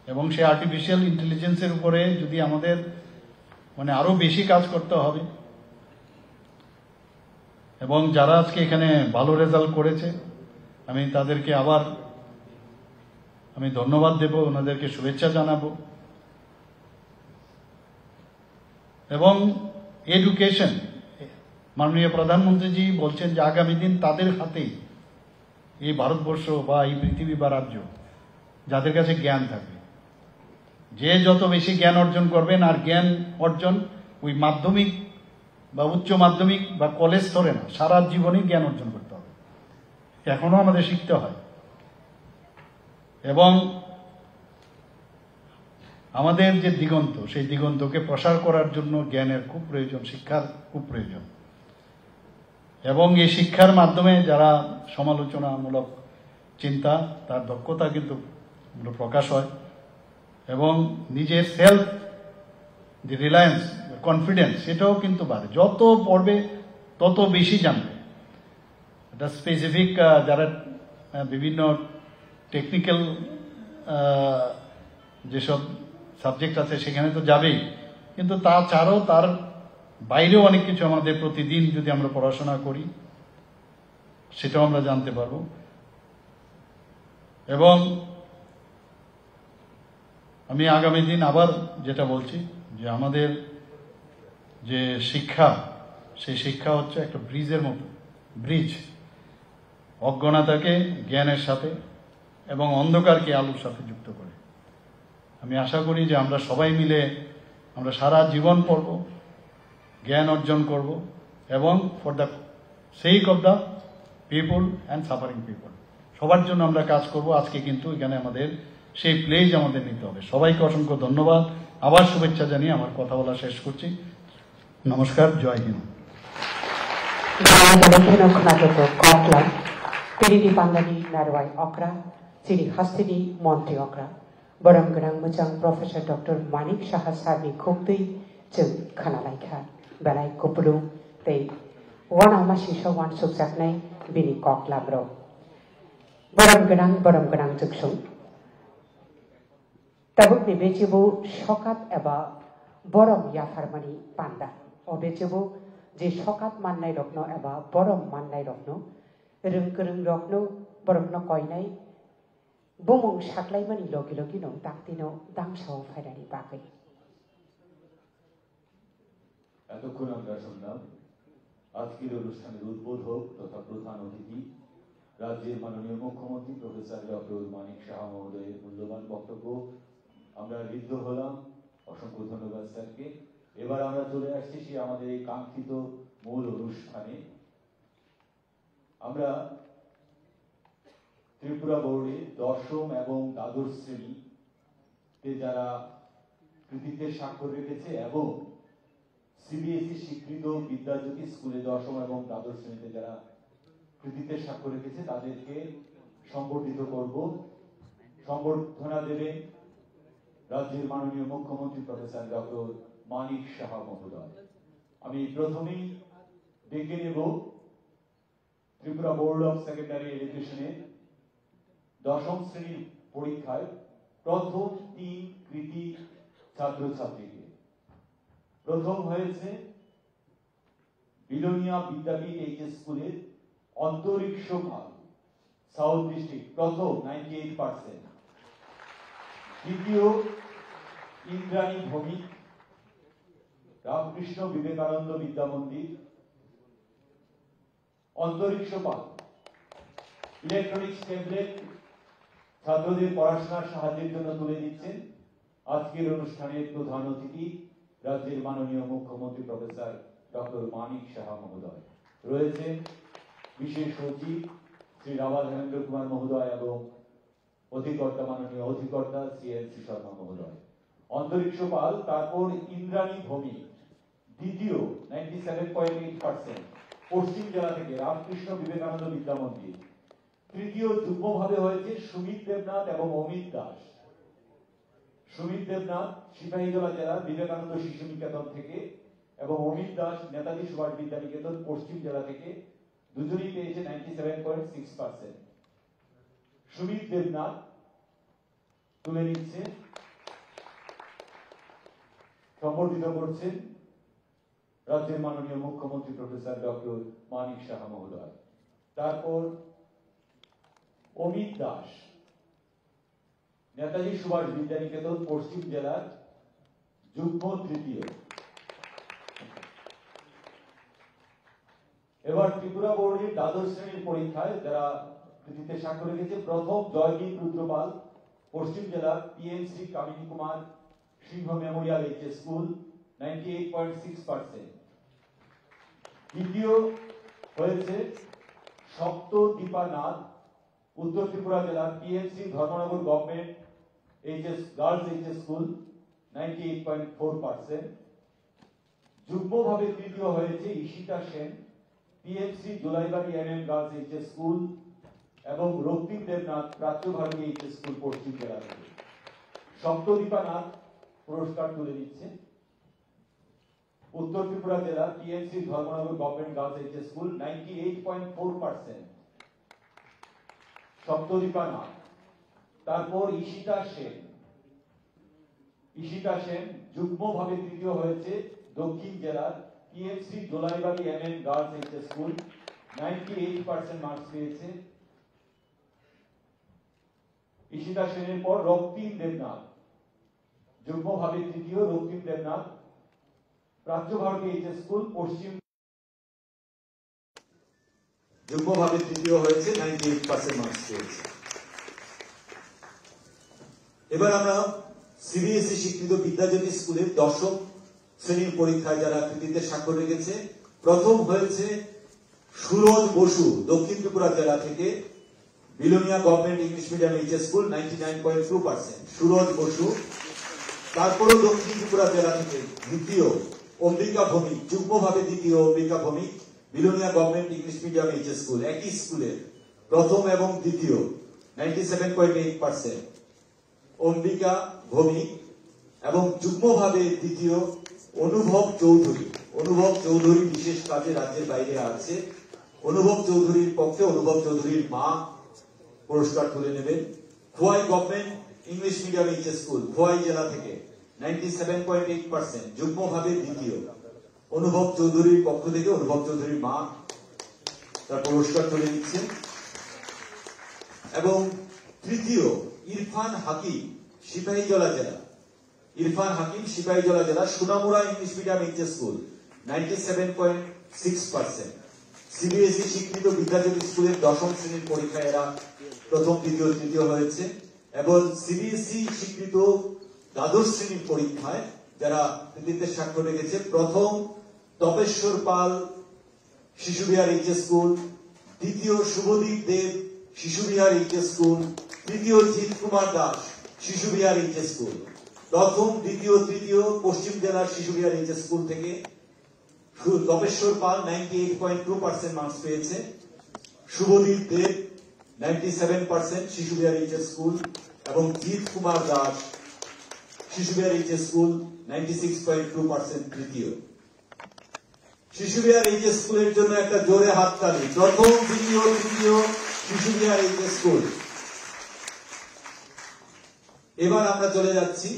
এবং সেই আর্টিফিশিয়াল ইন্টেলিজেন্সের উপরে যদি আমাদের আরও বেশি কাজ করতে হবে। এবং যারা আজকে এখানে ভালো রেজাল্ট করেছে আমি তাদেরকে আবার ধন্যবাদ দেব, ওনাদেরকে শুভেচ্ছা জানাবো। এবং এডুকেশন, মাননীয় প্রধানমন্ত্রীজি বলছেন যে আগামী দিন তাদের হাতেই এই ভারতবর্ষ বা এই পৃথিবী বা রাজ্য, যাদের কাছে জ্ঞান থাকবে, যে যত বেশি জ্ঞান অর্জন করবেন, আর জ্ঞান অর্জন ওই মাধ্যমিক বা উচ্চ মাধ্যমিক বা কলেজ স্তরে না, সারা জীবনেই জ্ঞান অর্জন করতে হবে, এখনো আমাদের শিখতে হয়। এবং আমাদের যে দিগন্ত, সেই দিগন্তকে প্রসার করার জন্য জ্ঞানের খুব প্রয়োজন, শিক্ষার খুব প্রয়োজন। এবং এই শিক্ষার মাধ্যমে যারা সমালোচনামূলক চিন্তা, তার দক্ষতা কিন্তু প্রকাশ হয় এবং নিজের সেলফ যে রিলায়েন্স, কনফিডেন্স, সেটাও কিন্তু বাড়ে। যত পড়বে তত বেশি জানবে। এটা স্পেসিফিক যারা বিভিন্ন টেকনিক্যাল যেসব সাবজেক্ট আছে সেখানে তো যাবেই, কিন্তু তাছাড়াও তার বাইরেও অনেক কিছু আমাদের প্রতিদিন যদি আমরা পড়াশোনা করি সেটাও আমরা জানতে পারবো। এবং আমি আগামী দিন আবার যেটা বলছি যে আমাদের যে শিক্ষা, সেই শিক্ষা হচ্ছে একটা ব্রিজের মতো, ব্রিজ অজ্ঞানতাকে জ্ঞানের সাথে এবং অন্ধকারকে আলোর সাথে যুক্ত করে। আমি আশা করি যে আমরা সবাই মিলে আমরা সারা জীবন পড়ব, জ্ঞান অর্জন করব এবং for the sake of the people and suffering people, সবার জন্য আমরা কাজ করব। আজকে কিন্তু এখানে আমাদের সেই প্লেজ আমাদের নিতে হবে। সবাইকে অসংখ্য ধন্যবাদ, আবার শুভেচ্ছা জানিয়ে আমার কথা বলা শেষ করছি। নমস্কার, জয় Hind. Piridi Pandani Narwai Okra, Siri Hastidi Monte Okra, Baram Ganang Mujang Professor Dr. Manik Shahasabi Kukti, Jim Kanalaika, Balai Kupulu, they one Amashisha one Suksaknai, Bini Kok Labro. Baram Ganang Juksum. Tabuk ni Bejibu Shokat Eba Borom Yafarmani Panda, or Bejibu, the Shokat Manai Rokno Eba Borom Manai Rokno. Rung rokno borokno koinai bumung saklai mani logi logi no daktino dangsao faidani bakai. এতক্ষণ আমরা শুনলাম আজকের অনুষ্ঠানের উদ্বোধক তথা প্রধান অতিথি রাজ্যের মাননীয় মুখ্যমন্ত্রী প্রফেসর ডক্টর মানিক সাহা মহোদয়ের মূল্যবান বক্তব্য। আমরা ঋদ্ধ হলাম, অসংখ্য ধন্যবাদ স্যারকে। এবার আমরা চলে আসছি সে আমাদের এই কাঙ্ক্ষিত মূল অনুষ্ঠানে। আমরা ত্রিপুরা বোর্ডে দশম এবং দ্বাদশ শ্রেণীতে যারা কৃতিত্বের স্বাক্ষর রেখেছে এবং সিবিএসই স্বীকৃত বিদ্যাজ্যোতি স্কুলে দশম এবং দ্বাদশ শ্রেণীতে যারা কৃতিত্বের স্বাক্ষর রেখেছে তাদেরকে সম্বর্ধিত করব। সম্বর্ধনা দেবেন রাজ্যের মাননীয় মুখ্যমন্ত্রী প্রফেসর ডক্টর মানিক সাহা মহোদয়। আমি প্রথমেই ডেকে নেব ত্রিপুরা বোর্ড অফ সেকেন্ডারি এডুকেশনের দশম শ্রেণীর পরীক্ষায় প্রথম 3 কৃতি ছাত্রছাত্রীকে। প্রথম হয়েছে বিলোনিয়া বিদ্যাপীঠ এইচএস স্কুলের অন্তরিক্ষ ভাগ, সাউথ ডিস্ট্রিক্ট, প্রথম 98%। দ্বিতীয় ইন্দ্রাণী ভৌমিক, রামকৃষ্ণ বিবেকানন্দ বিদ্যা মন্দির, অন্তরিক্ষ পাল, ইলেকট্রনিক্স ট্যাবলেট ছাত্রদের পড়াশোনার সাহায্যের জন্য তুলে দিচ্ছেন আজকের অনুষ্ঠানের প্রধান অতিথি রাজ্যের মাননীয় মুখ্যমন্ত্রী প্রফেসর ডক্টর মানিক সাহা মহোদয়। রয়েছে বিশেষ সচিব শ্রী রাভা ধর্মেন্দ্র কুমার মহোদয় এবং অধিকর্তা মাননীয় অধিকর্তা সিএনসি শর্মা মহোদয়। অন্তরিক্ষ পাল, তারপর ইন্দ্রাণী ভৌমিক, দ্বিতীয় 97.8% পশ্চিম জেলা থেকে রামকৃষ্ণ বিবেকানন্দ বিদ্যা মন্দির। তৃতীয় যুগ্মভাবে হয়েছে সুমিত দেবনাথ এবং অমিত দাস। সুমিত দেবনাথ সিপাহীজলা জেলার বিবেকানন্দ শিশু নিকেতন থেকে এবং অমিত দাস নেতাজি সুভাষ বিদ্যা নিকেতন পশ্চিম জেলা থেকে। দুজনেই পেয়েছে 97.6%। সুমিত দেবনাথ তুলে নিচ্ছে, সম্বর্ধিত করছেন রাজ্যের মাননীয় মুখ্যমন্ত্রী প্রফেসর ডক্টর মানিক সাহা মহোদয়। তারপর অমিত দাস, নেতাজি সুভাষ বিদ্যা নিকেতন পশ্চিম জেলার যুগ্ম তৃতীয়। এবার ত্রিপুরা বোর্ডের দ্বাদশ শ্রেণীর পরীক্ষায় যারা কৃতিত্বে স্বাক্ষর রেখেছে, প্রথম জয়দীপ রুদ্রপাল, পশ্চিম জেলা পিএমসি কামিনী কুমার সিংহ মেমোরিয়াল এইচএস স্কুল, 98.6%। দ্বিতীয় হয়েছে সপ্তদীপা নাথ, উত্তর ত্রিপুরা জেলার PMC Dharmanagar government HS girls HS school, 98.4%। যুগ্মভাবে তৃতীয় হয়েছে Ishita Sen, PMC Julaibari MM girls HS school এবং রক্তিম দেবনাথ প্রাচ্যভারতী এইচএস স্কুল পশ্চিম জেলা থেকে। সপ্তদীপা নাথ পুরস্কার তুলে দিচ্ছে উত্তর ত্রিপুরা জেলা TMC Dharmanagar government girls HS school 98.4%। Saptadipa Nath. তারপর ঈশিতা সেন যুগ্মভাবে তৃতীয় হয়েছে দক্ষিণ জেলার TMC Jolaibari MM girls HS school 98% marks পেয়েছে। ঈশিতা সেনের পর রক্তিম দেবনাথ যুগ্মভাবে তৃতীয়, রক্তিম দেবনাথ প্রাচ্যভারতী এইচএস স্কুল পশ্চিম যুগ্মভাবে তৃতীয় হয়েছে, 98% মার্কস পেয়েছে। এবার আমরা সিবিএসই স্বীকৃত বিদ্যাজ্যোতি স্কুলের 10ম শ্রেণীর পরীক্ষায় যারা কৃতিত্বের স্বাক্ষর রেখেছে, প্রথম হয়েছে সুরজ বসু দক্ষিণ ত্রিপুরা জেলা থেকে, Belonia government English medium HS school 99.2%। Suraj Basu. তারপরও দক্ষিণ ত্রিপুরা জেলা থেকে দ্বিতীয় অম্বিকা ভৌমিক, যুগ্মভাবে দ্বিতীয় Ambika Bhowmik, Belonia government English medium HS school, একই স্কুলের প্রথম এবং দ্বিতীয় 97.8%। অম্বিকা ভৌমিক এবং যুগ্মভাবে দ্বিতীয় অনুভব চৌধুরী বিশেষ কাজে রাজ্যের বাইরে আছে। অনুভব চৌধুরীর পক্ষে অনুভব চৌধুরীর মা পুরস্কার তুলে নেবেন। Khowai government English medium HS school Khowai জেলা থেকে 97.8%, যুগ্মভাবে দ্বিতীয়। অনুভব চৌধুরীর পক্ষ থেকে অনুভব চৌধুরীর মা তার পুরস্কার তুলে নিচ্ছেন। এবং তৃতীয় ইরফান হাকিম সিপাহীজলা জেলা Sonamura English medium HS school 97.6%। CBSE স্বীকৃত বিদ্যাজ্যোতি স্কুলের 10ম শ্রেণীর পরীক্ষায় এরা প্রথম, দ্বিতীয়, তৃতীয় হয়েছে। এবং সিবিএসই স্বীকৃত দ্বাদশ শ্রেণীর পরীক্ষায় যারা কৃতিত্বের স্বাক্ষর রেখেছে, প্রথম তপেশ্বর পাল শিশুবিহার এইচএস স্কুল, দ্বিতীয় শুভদীপ দেব শিশুবিহার এইচএস স্কুল, তৃতীয় জিৎ কুমার দাস শিশুবিহার এইচএস স্কুল। প্রথম, দ্বিতীয়, তৃতীয় পশ্চিম জেলার শিশুবিহার এইচএস স্কুল থেকে তপেশ্বর পাল 98.2% মার্কস পেয়েছে, শুভদীপ দেব 97% শিশুবিহার এইচএস স্কুল এবং জিৎ কুমার দাস শিশুবিহার এইচএস স্কুল 96.2% তৃতীয়। শিশুবিহার এইচএস স্কুলের জন্য একটা জোরে হাততালি। প্রথম, দ্বিতীয়, তৃতীয় শিশুবিহার এইচএস স্কুল। এবার আমরা চলে যাচ্ছি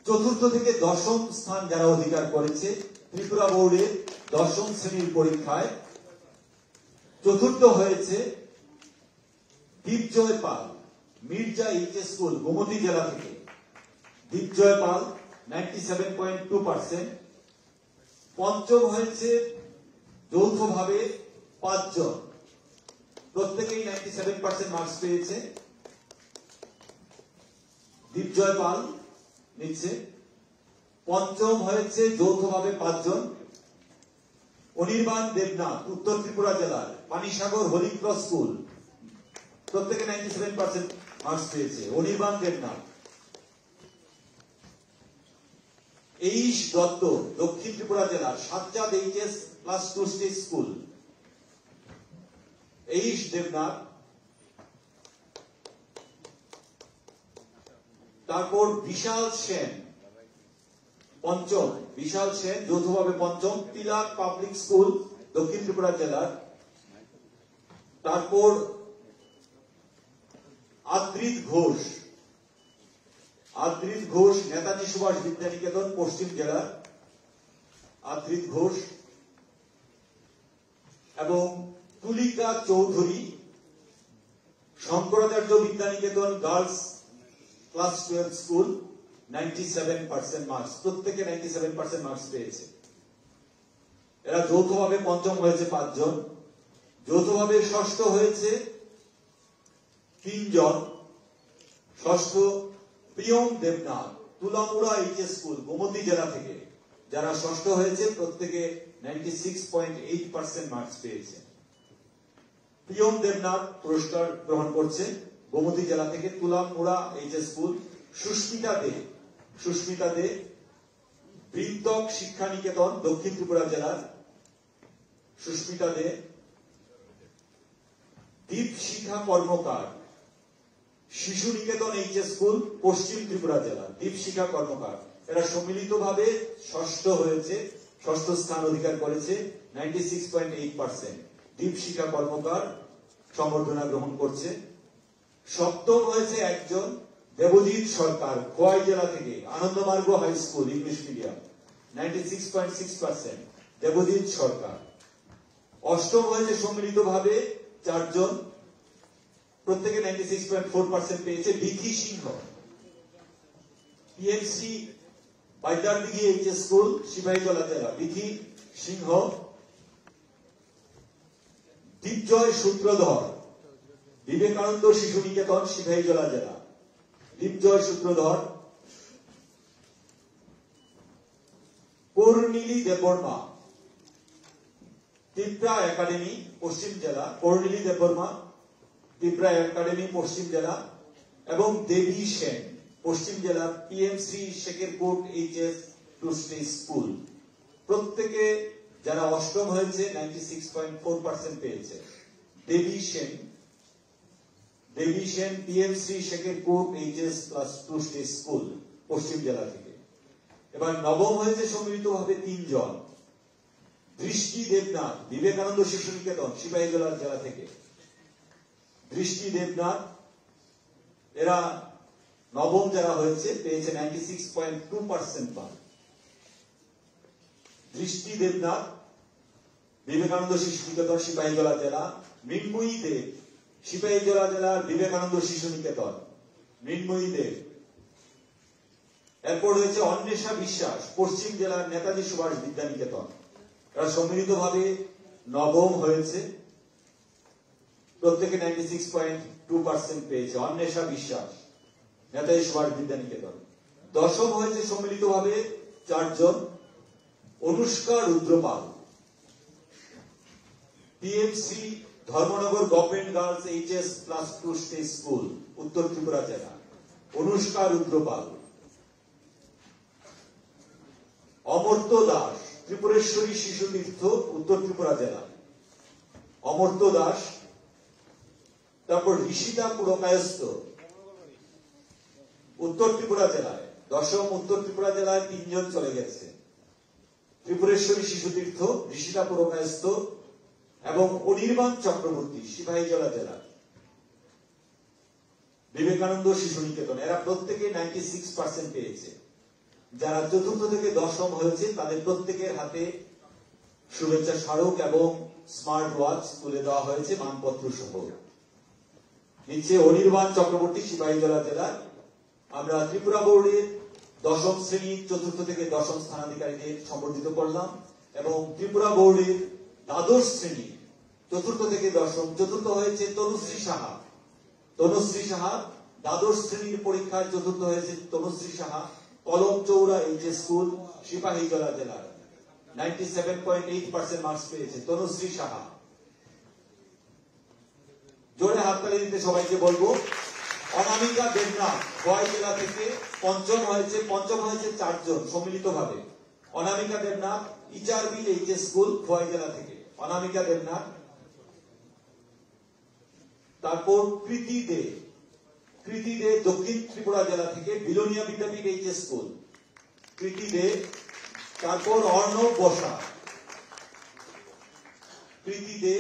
চতুর্থ থেকে 10ম স্থান যারা অধিকার করেছে ত্রিপুরা বোর্ডের 10ম শ্রেণীর পরীক্ষায়। চতুর্থ হয়েছে দীপজয় পাল মির্জা এইচএস স্কুল গোমতী জেলা থেকে। দীপজয় পাল 97.2%। পঞ্চম হয়েছে যৌথভাবে 5 জন, প্রত্যেকেই 97% মার্কস পেয়েছে। দীপজয় পাল নিচ্ছে। পঞ্চম হয়েছে যৌথভাবে 5 জন, অনির্বাণ দেবনাথ উত্তর ত্রিপুরা জেলার পানিসাগর হরিক্রস স্কুল, প্রত্যেকে 97% মার্কস পেয়েছে। অনির্বাণ দেবনাথ। এইশ দত্ত দক্ষিণ ত্রিপুরা জেলার Satchand HS class 2 stage school, এইশ দেবনাথ। তারপর বিশাল সেন পঞ্চম, বিশাল সেন যৌথভাবে পঞ্চম, তিলাক পাবলিক স্কুল দক্ষিণ ত্রিপুরা জেলার। তারপর আদ্রিত ঘোষ নেতাজি সুভাষ বিদ্যানিকেতন পশ্চিম জেলার আদ্রিত ঘোষ এবং Tulika Chowdhury Shankaracharya Vidyaniketan girls class 12 school 97% marks, প্রত্যেকে 97% মার্কস পেয়েছে। এরা যৌথভাবে পঞ্চম হয়েছে 5 জন, যৌথভাবে ষষ্ঠ হয়েছে 3 জন। ষষ্ঠ প্রিয়ম দেবনাথ তুলামুড়া এইচএস স্কুল গোমতী জেলা থেকে, যারা ষষ্ঠ হয়েছে প্রত্যেকে 96.8% মার্কস পেয়েছে। প্রিয়ম দেবনাথ পুরস্কার গ্রহণ করছে গোমতী জেলা থেকে তুলামুড়া এইচএস স্কুল। সুস্মিতা দে সুস্মিতা দে, বৃন্তক শিক্ষা নিকেতন দক্ষিণ ত্রিপুরা জেলার সুস্মিতা দে, দীপশিখা কর্মকার, শিশু নিকেতন এইচএস স্কুল পশ্চিম ত্রিপুরা জেলা, দীপশিখা কর্মকার। এরা সম্মিলিতভাবে ষষ্ঠ হয়েছে, ষষ্ঠ স্থান অধিকার করেছে, 96.8%। দীপশিখা কর্মকার সম্বর্ধনা গ্রহণ করছে। সপ্তম হয়েছে একজন দেবজিৎ সরকার, খোয়াই জেলা থেকে, Anandamarga high school English medium, 96.6%। Debjit Sarkar. অষ্টম হয়েছে সম্মিলিতভাবে চারজন, প্রত্যেকে 96.4% পেয়েছে। Bithi Singha, PMC Baidardighi HS school Sipahijala জেলা, বিথি সিংহ। দীপজয় সূত্রধর, বিবেকানন্দ শিশু নিকেতন সিপাহীজলা জেলা, দীপজয় সূত্রধর। কর্ণিলী দেববর্মা, ত্রিপুরা একাডেমি পশ্চিম জেলা, কর্ণিলী দেববর্মা, ত্রিপুরা একাডেমি পশ্চিম জেলা। এবং দেবী সেন, পশ্চিম জেলা, PMC Shekharkote HS two stage school. প্রত্যেকে যারা অষ্টম হয়েছে 96.4% পেয়েছে। Debi Sen PMC Shekharkote HS plus two stage school পশ্চিম জেলা থেকে। এবার নবম হয়েছে সম্মিলিতভাবে তিনজন। দৃষ্টি দেবনাথ, বিবেকানন্দ শিশু নিকেতন সিপাহীজলা জেলা থেকে, দৃষ্টি দেবনাথ। এরা নবম যারা হয়েছে পেয়েছে 96.2% পান। দৃষ্টি দেবনাথ, বিবেকানন্দ শিশু নিকেতন সিপাহীজলা জেলা। মৃন্ময়ী দেব, সিপাহীজলা জেলার বিবেকানন্দ শিশু নিকেতন, মৃন্ময়ী দেব। এরপর রয়েছে অন্বেষা বিশ্বাস, পশ্চিম জেলার নেতাজি সুভাষ বিদ্যা নিকেতন। এরা সম্মিলিতভাবে নবম হয়েছে, প্রত্যেকে 96.2% পেয়েছে। অন্বেষা বিশ্বাস, নেতাজি সুভাষ বিদ্যা নিকেতন। দশম হয়েছে সম্মিলিতভাবে চারজন। Anushka Rudrapal, PMC Dharmanagar government girls HS plus two stage school উত্তর ত্রিপুরা জেলা, অনুষ্কা রুদ্রপাল। অমর্ত্য দাস, ত্রিপুরেশ্বরী শিশু তীর্থ উত্তর ত্রিপুরা জেলা, অমর্ত্য দাস। তারপর ঋষিতা পুরকায়স্থ, উত্তর ত্রিপুরা জেলায়, দশম। উত্তর ত্রিপুরা জেলায় তিনজন চলে গেছে। ত্রিপুরেশ্বরী শিশু তীর্থ, ঋষিতা পুরকায়স্থ এবং অনির্বাণ চক্রবর্তী সিপাহীজলা জেলা, বিবেকানন্দ শিশু নিকেতন। এরা প্রত্যেকে 96% পেয়েছে। যারা চতুর্থ থেকে দশম হয়েছে তাদের প্রত্যেকের হাতে শুভেচ্ছা স্মারক এবং স্মার্ট ওয়াচ তুলে দেওয়া হয়েছে মানপত্র সহ। নিচে অনির্বাণ চক্রবর্তী সিপাহীজলা জেলার। আমরা ত্রিপুরা বোর্ডের দশম শ্রেণী চতুর্থ থেকে দশম স্থানাধিকারীদের সম্বর্ধিত করলাম এবং ত্রিপুরা বোর্ডের দ্বাদশ শ্রেণী চতুর্থ থেকে দশম, চতুর্থ হয়েছে তনুশ্রী সাহা। তনুশ্রী সাহা দ্বাদশ শ্রেণীর পরীক্ষায় চতুর্থ হয়েছে তনুশ্রী সাহা, কলম চৌড়া এইচএস স্কুল সিপাহীজলা জেলার, 97.8% মার্কস পেয়েছে তনুশ্রী সাহা। জোরে হাততালি দিতে সবাইকে বলবো। অনামিকা দেবনাথ খোয়াই জেলা থেকে পঞ্চম হয়েছে চারজন সম্মিলিতভাবে। অনামিকা দেবনাথ, ইচারবিল এইচএস স্কুল খোয়াই জেলা থেকে, অনামিকা দেবনাথ। তারপর কৃতি দে দক্ষিণ ত্রিপুরা জেলা থেকে, বিলোনিয়া বিদ্যাপীঠ এইচএস স্কুল, কৃতি দে। তারপর অর্ণব বসা, কৃতি দে।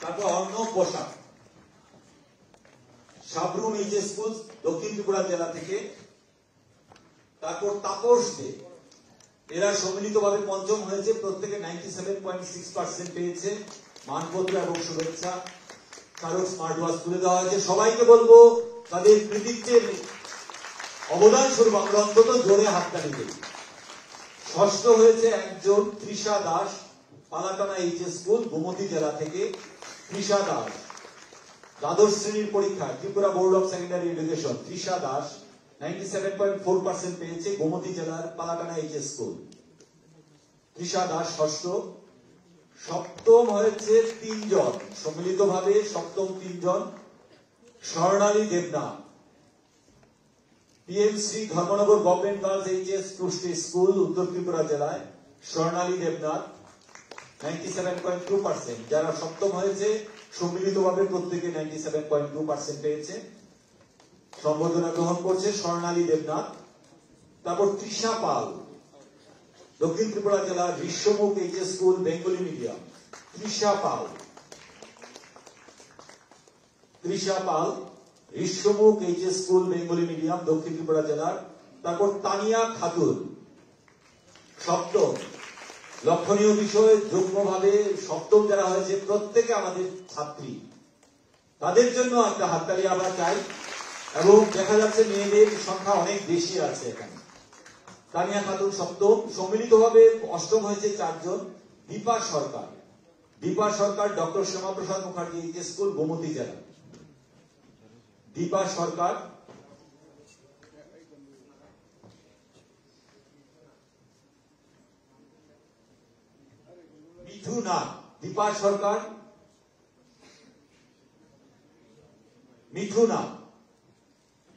তারপর অর্ণব বসা, সাবরুম এইচএস স্কুল দক্ষিণ ত্রিপুরা জেলা থেকে। তারপর তাপস দে, এরা সম্মিলিতভাবে পঞ্চম হয়েছে, প্রত্যেকে 97.6% পেয়েছে। মানপত্র এবং শুভেচ্ছা স্মারক স্মার্ট ওয়াচ তুলে দেওয়া হয়েছে। সবাইকে বলবো তাদের কৃতিত্বের অবদান স্বরূপ আমরা অন্তত জোরে হাততালি দিই। ষষ্ঠ হয়েছে একজন তৃষা দাস, পালাটানা এইচএস স্কুল গোমতী জেলা থেকে, তৃষা দাস। দ্বাদশ শ্রেণীর পরীক্ষায় Tripura board of secondary education, Trisha Das 97.4% পেয়েছে, গোমতী জেলার পালাটানা এইচএস স্কুল। তৃষা দাস ষষ্ঠ। সপ্তম হয়েছে 3 জন, সম্মিলিতভাবে সপ্তম 3 জন। Swarnali Debnath, PMC Dharmanagar government girls HS two stage school, উত্তর ত্রিপুরা জেলায়। স্বর্ণালী দেবনাথ 97.2%। যারা সপ্তম হয়েছে সম্মিলিতভাবে প্রত্যেকে 97.2% পেয়েছে। সম্বোধনা গ্রহণ করছে স্বর্ণালী দেবনাথ। তারপর তৃষা পাল, দক্ষিণ ত্রিপুরা জেলার Bishwamukh HS school, Bengali medium. Trisha Pal Bishwamukh HS school, Bengali medium, দক্ষিণ ত্রিপুরা জেলার। তারপর তানিয়া খাতুন সপ্তম। লক্ষণীয় বিষয়, যুগ্মভাবে সপ্তম যারা হয়েছে প্রত্যেকে আমাদের ছাত্রী, তাদের জন্য একটা হাততালি আমরা চাই। এবং দেখা যাচ্ছে মেয়েদের সংখ্যা অনেক বেশি আছে এখানে। তানিয়া খাতুন সপ্তম। সম্মিলিতভাবে অষ্টম হয়েছে 4 জন। Dipa Sarkar doctor Shyamaprasad Mukherjee HS school, Gomati জেলা। দীপা সরকার। দীপা সরকার।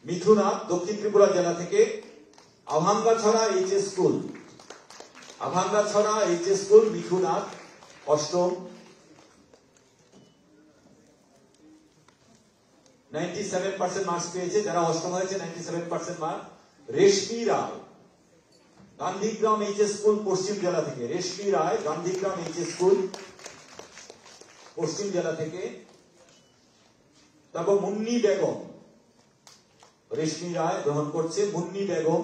মিথুনা দক্ষিণ ত্রিপুরা জেলা থেকে। আভাঙ্গাছড়া এইচএস স্কুল, মিথুনাথ অষ্টম। 97% মার্কস পেয়েছে। যারা অষ্টম হয়েছে 97% মার্ক। রেশমি রায়, গান্ধীগ্রাম এইচএস স্কুল, পশ্চিম জেলা থেকে। রেশমি রায়, গান্ধীগ্রাম এইচএস স্কুল, পশ্চিম জেলা থেকে। তারপর মুন্নি বেগম, রেশমি রায় গ্রহণ করছে। মুন্নি বেগম,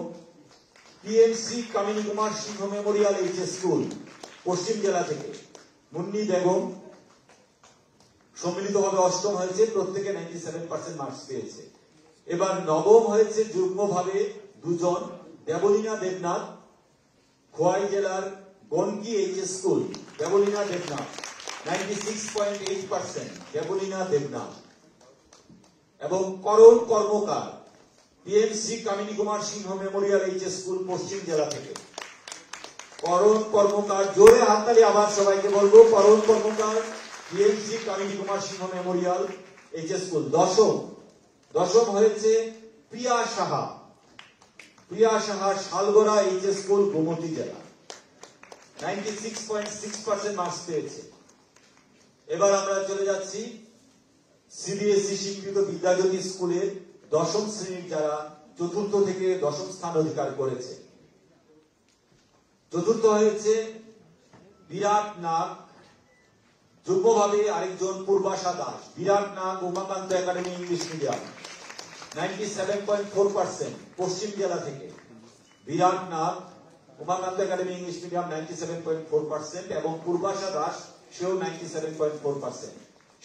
পিএমসি কামিনী কুমার সিংহ মেমোরিয়াল এইচএস স্কুল, পশ্চিম জেলা থেকে। মুন্নি বেগম সম্মিলিতভাবে অষ্টম হয়েছে, প্রত্যেকে 97% মার্কস পেয়েছে। এবার নবম হয়েছে যুগ্মভাবে 2 জন। দেবলীনা দেবনাথ, খোয়াই জেলার গনকি এইচএস স্কুল। দেবলীনা দেবনাথ 96.8%। দেবলীনা দেবনাথ। এবং করণ কর্মকার, পিএমসি কামিনী কুমার সিংহ মেমোরিয়াল এইচএস স্কুল, পশ্চিম জেলা থেকে। করণ কর্মকার, জোরে হাততালি আবার সবাইকে বলবো। করণ কর্মকার, পিএমসি কামিনী কুমার সিংহ মেমোরিয়াল এইচএস স্কুল। দশম হয়েছে প্রিয়া সাহা, শালগড়া এইচএস স্কুল, গোমতী জেলা। 96.6% মার্কস পেয়েছে। এবার আমরা চলে যাচ্ছি সিবিএসই স্বীকৃত বিদ্যাজ্যোতি স্কুলের 10ম শ্রেণীর যারা 4র্থ থেকে 10ম স্থান অধিকার করেছে। চতুর্থ হয়েছে বিরাট নাগ, যুগ্মভাবে আরেকজন Purbasha Das. Birat Nag, Umakanta academy English medium, 97.4%, পশ্চিম জেলা থেকে। Birat Nag, Umakanta academy English medium 97.4%, এবং পূর্বাশা দাস সেও 97.4%।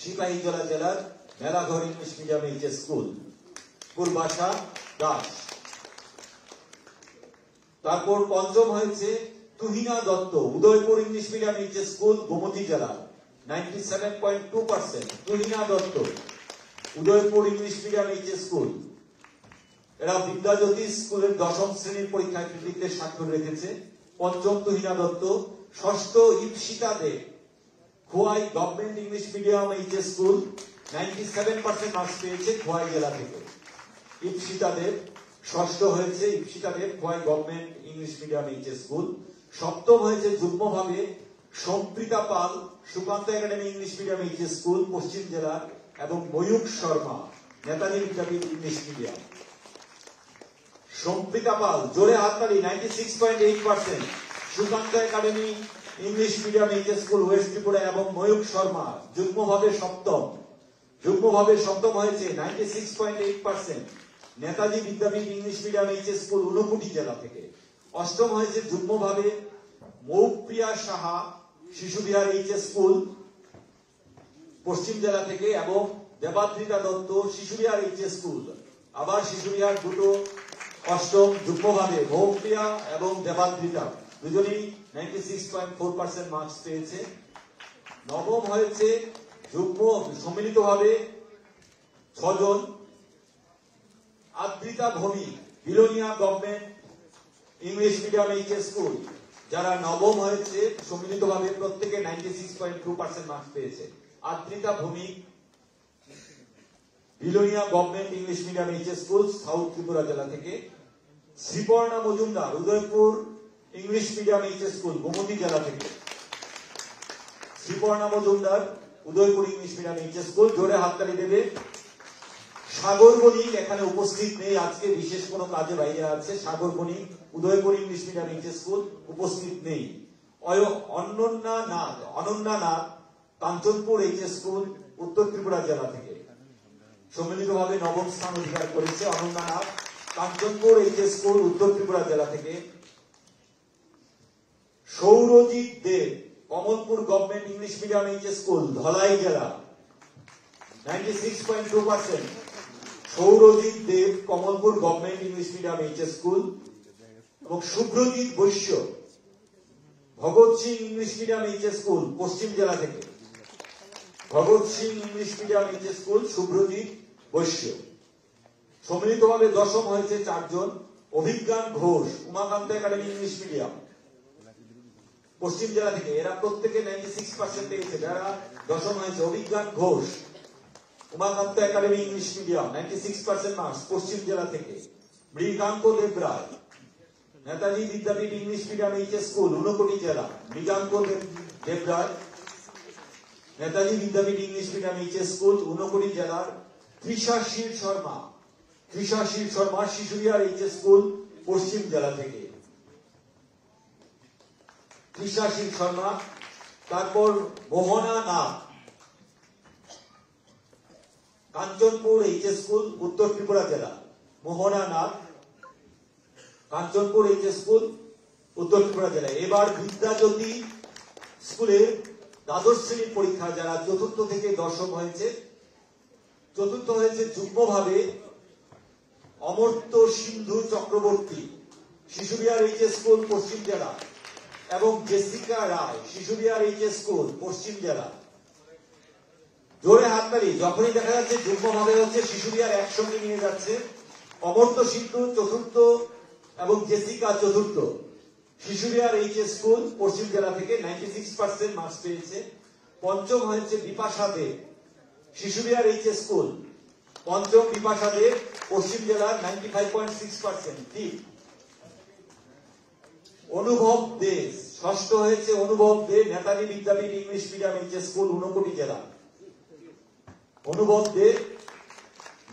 সিপাহীজলা জেলার Melaghar English medium HS school, Purbasha Das. তারপর পঞ্চম হয়েছে Tuhina Dutta, Udaipur English medium HS school, Gomati জেলা, 97.2%। Tuhina Dutta, Udaipur English medium HS school. এরা বিদ্যাজ্যোতি স্কুলের 10ম শ্রেণীর পরীক্ষায় কৃতিত্বের স্বাক্ষর রেখেছে। পঞ্চম তুহিনা দত্ত। ষষ্ঠ Ipsita De, Khowai government English medium HS school, 97% marks পেয়েছে, খোয়াই জেলা থেকে। ইপসিতা দেব ষষ্ঠ হয়েছে। Ipsita Deb, Khowai government English medium HS school. সপ্তম হয়েছে যুগ্মভাবে Samprita Pal, Sukanta academy English medium HS school, পশ্চিম জেলা, এবং ময়ূক শর্মা, নেতাজি বিদ্যাপীঠ ইংলিশ মিডিয়াম। সম্প্রীতা পাল, জোরে হাততালি, 96.8%। Sukanta academy English medium HS school, west Tripura, এবং ময়ূক শর্মা যুগ্মভাবে সপ্তম হয়েছে 96.8%। Netaji Vidyapith English medium HS school, Unakoti জেলা থেকে। অষ্টম হয়েছে যুগ্মভাবে মৌপ্রিয়া সাহা, শিশুবিহার এইচএস স্কুল, পশ্চিম জেলা থেকে, এবং দেবাদ্রিতা দত্ত, শিশুবিহার এইচএস স্কুল। আবার শিশুবিহার দুটো অষ্টম যুগ্মভাবে, মৌপ্রিয়া এবং দেবাদ্রিতা দুজনেই 96.4% মার্কস পেয়েছে। নবম হয়েছে যুগ্ম সম্মিলিতভাবে 6 জন। Adrita Bhowmik, Belonia government English medium HS school, যারা নবম হয়েছে সম্মিলিতভাবে প্রত্যেকে 96.2% মার্কস পেয়েছে। Adrita Bhowmik, Belonia government English medium HS school, south Tripura জেলা থেকে। Sriparna Majumdar, Udaipur English medium HS school, Gomati জেলা থেকে। Sriparna Majumdar, Udaipur English medium HS school, জোরে হাততালি দেবে। সাগর বণিক এখানে উপস্থিত নেই, আজকে বিশেষ কোনো কাজে বাইরে আছে। Sagar Banik, Udaipur English medium HS school, উপস্থিত নেই। অনন্যা নাথ, কাঞ্চনপুর এইচএস স্কুল, উত্তর ত্রিপুরা জেলা থেকে। সম্মিলিতভাবে নবম স্থান অধিকার করেছে অনন্যা নাথ, কাঞ্চনপুর এইচএস স্কুল, উত্তর ত্রিপুরা জেলা থেকে। Sourajit Deb, Kamalpur government English medium HS school, Dhalai জেলা, 96.2%। Sourajit Deb, Kamalpur government English medium HS school. এবং Subhrajit Baishya, Bhagat Singh English medium HS school, পশ্চিম জেলা থেকে। Bhagat Singh English medium HS school, Subhrajit Baishya. সম্মিলিতভাবে দশম হয়েছে 4 জন। Abhigyan Ghosh, Umakanta academy English medium, পশ্চিম জেলা থেকে। এরা প্রত্যেকে 96% পেয়েছে। যারা দশম হয়েছে, Abhigyan Ghosh, Umakanta academy English medium, 96% marks, পশ্চিম জেলা থেকে। Mriganka Debroy, Netaji Vidyapith English medium HS school, Unakoti জেলা। Mriganka Debroy, Netaji Vidyapith English medium HS school, ঊনকোটি জেলার। ত্রিশাশীল শর্মা, শিশুরিয়ার এইচএস স্কুল, পশ্চিম জেলা থেকে। ত্রিশাশীল শর্মা। তারপর মোহনা নাথ, কাঞ্চনপুর এইচএস স্কুল, উত্তর ত্রিপুরা জেলা। মোহনা নাথ, কাঞ্চনপুর এইচএস স্কুল, উত্তর ত্রিপুরা জেলা। এবার বিদ্যাজ্যোতি স্কুলের দ্বাদশ শ্রেণীর পরীক্ষা যারা চতুর্থ থেকে দশম হয়েছে। চতুর্থ হয়েছে যুগ্মভাবে অমর্ত্য সিন্ধু চক্রবর্তী, শিশুবিহার এইচএস স্কুল, পশ্চিম জেলা, এবং জেসিকা রায়, শিশুবিহার এইচএস স্কুল, পশ্চিম জেলা। জোরে হাততালি। যখনই দেখা যাচ্ছে যুগ্মভাবে হচ্ছে, শিশুবিহার একসঙ্গে নিয়ে যাচ্ছে। অমর্ত্য সিন্ধু চতুর্থ এবং জেসিকা চতুর্থ। শিশুবিহার এইচএস স্কুল, পশ্চিম জেলা থেকে 96% মার্কস পেয়েছে। পঞ্চম হয়েছে বিপাশা দেব, শিশুবিহার এইচএস স্কুল, পঞ্চম বিপাশা দেব, পশ্চিম জেলার, 95.6%। ঠিক। অনুভব দে, ষষ্ঠ হয়েছে Anubhav De, Netaji Vidyapith English medium HS school, Unakoti জেলা। Anubhav De,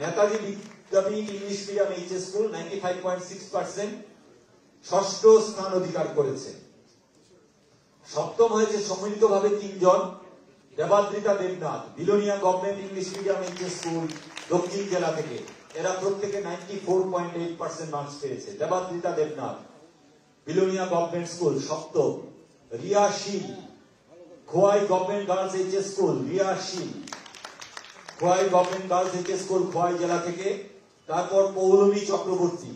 Netaji Vidyapith English medium HS school, 95.6%, ষষ্ঠ স্থান অধিকার করেছে। সপ্তম হয়েছে সম্মিলিতভাবে 3 জন। Debadrita Debnath, Belonia government English medium HS school, দক্ষিণ জেলা থেকে। এরা প্রত্যেকে 94.8% মার্কস পেয়েছে। দেবাদ্রিতা দেবনাথ, বিলোনিয়া গভর্নমেন্ট স্কুল, সপ্তম। Riya Sil, Khowai government girls HS school, Riya Sil, Khowai government girls HS school, Khowai জেলা থেকে। তারপর পৌলমী চক্রবর্তী,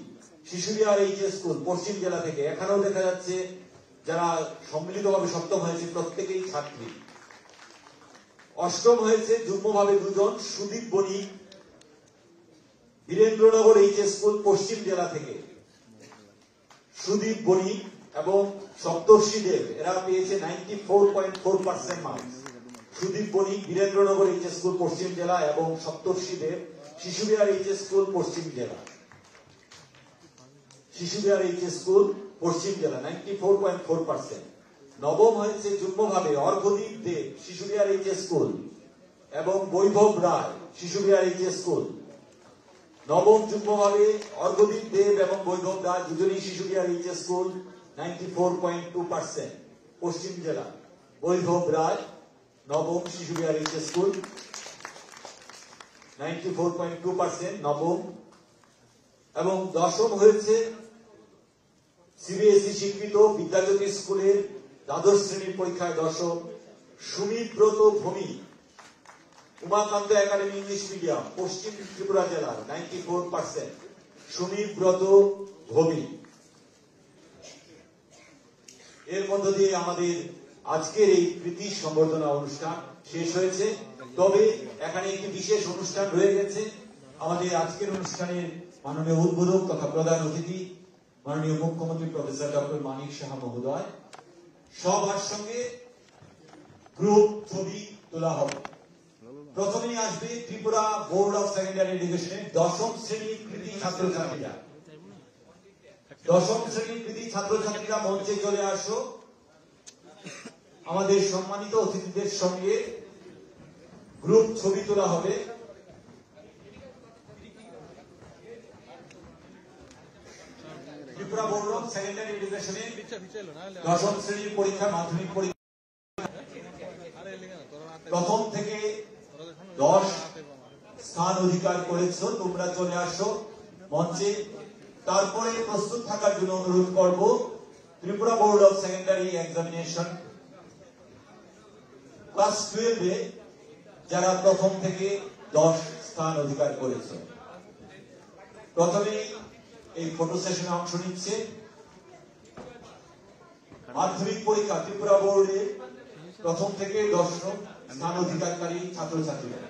শিশুবিহার এইচএস স্কুল, পশ্চিম জেলা থেকে। এখানেও দেখা যাচ্ছে যারা সম্মিলিতভাবে সপ্তম হয়েছে প্রত্যেকেই ছাত্রী। অষ্টম হয়েছে যুগ্মভাবে 2 জন। সুদীপ বণিক, বীরেন্দ্রনগর এইচএস স্কুল, পশ্চিম জেলা থেকে। সুদীপ বণিক এবং সপ্তর্ষি দেব, এরা পেয়েছে 94.4% মার্কস। সুদীপ বণিক, বীরেন্দ্রনগর এইচএস স্কুল, পশ্চিম জেলা, এবং সপ্তর্ষি দেব, শিশুবিহার এইচএস স্কুল, পশ্চিম জেলা। শিশুবিহার এইচএস স্কুল, পশ্চিম জেলা, 94.4%। নবম হয়েছে যুগ্মভাবে অর্ঘদীপ দেব, শিশুবিহার এইচএস স্কুল, এবং বৈভব রায়, শিশুবিহার এইচএস স্কুল। নবম যুগ্মভাবে অর্ঘদীপ দেব এবং বৈভব রায়, দুজনেই শিশুবিহার এইচএস স্কুল, 94.2%, পশ্চিম জেলা। বৈভব রায়, নবম, শিশুবিহার এইচএস স্কুল, 94.2%, নবম। এবং দশম হয়েছে সিবিএসই স্বীকৃত বিদ্যাজ্যোতি স্কুলের দ্বাদশ শ্রেণীর পরীক্ষায় দশম, সুমিব্রত ভূমি, উমাকান্ত একাডেমি ইংলিশ মিডিয়াম, পশ্চিম ত্রিপুরা জেলার, 94%, সুমিব্রত ভূমি। এর মধ্য দিয়ে আমাদের আজকের এই কৃতি সম্বর্ধনা অনুষ্ঠান শেষ হয়েছে। তবে এখানে একটি বিশেষ অনুষ্ঠান রয়ে গেছে। আমাদের আজকের অনুষ্ঠানের মাননীয় উদ্বোধক তথা প্রধান অতিথি মাননীয় মুখ্যমন্ত্রী প্রফেসর ডক্টর মানিক সাহা মহোদয়, সবার সঙ্গে গ্রুপ ছবি তোলা হবে। প্রথমেই আসবে ত্রিপুরা বোর্ড অফ সেকেন্ডারি এডুকেশনের 10ম শ্রেণীর কৃতি ছাত্রছাত্রীরা। 10ম শ্রেণীর কৃতি ছাত্রছাত্রীরা মঞ্চে চলে আসো। আমাদের সম্মানিত অতিথিদের সঙ্গে গ্রুপ ছবি তোলা হবে। ত্রিপুরা বোর্ড অফ সেকেন্ডারি এডুকেশনের 10ম শ্রেণীর পরীক্ষা, মাধ্যমিক পরীক্ষা প্রথম থেকে 10 স্থান অধিকার করেছো, তোমরা চলে আসো মঞ্চে। তারপরে প্রস্তুত থাকার জন্য অনুরোধ করব Tripura board of secondary examination class 12-এ যারা প্রথম থেকে 10 স্থান অধিকার করেছে। প্রথমেই এই ফটো সেশনে অংশ নিচ্ছে মাধ্যমিক পরীক্ষা ত্রিপুরা বোর্ডে প্রথম থেকে 10ম স্থান অধিকারী ছাত্রছাত্রীরা।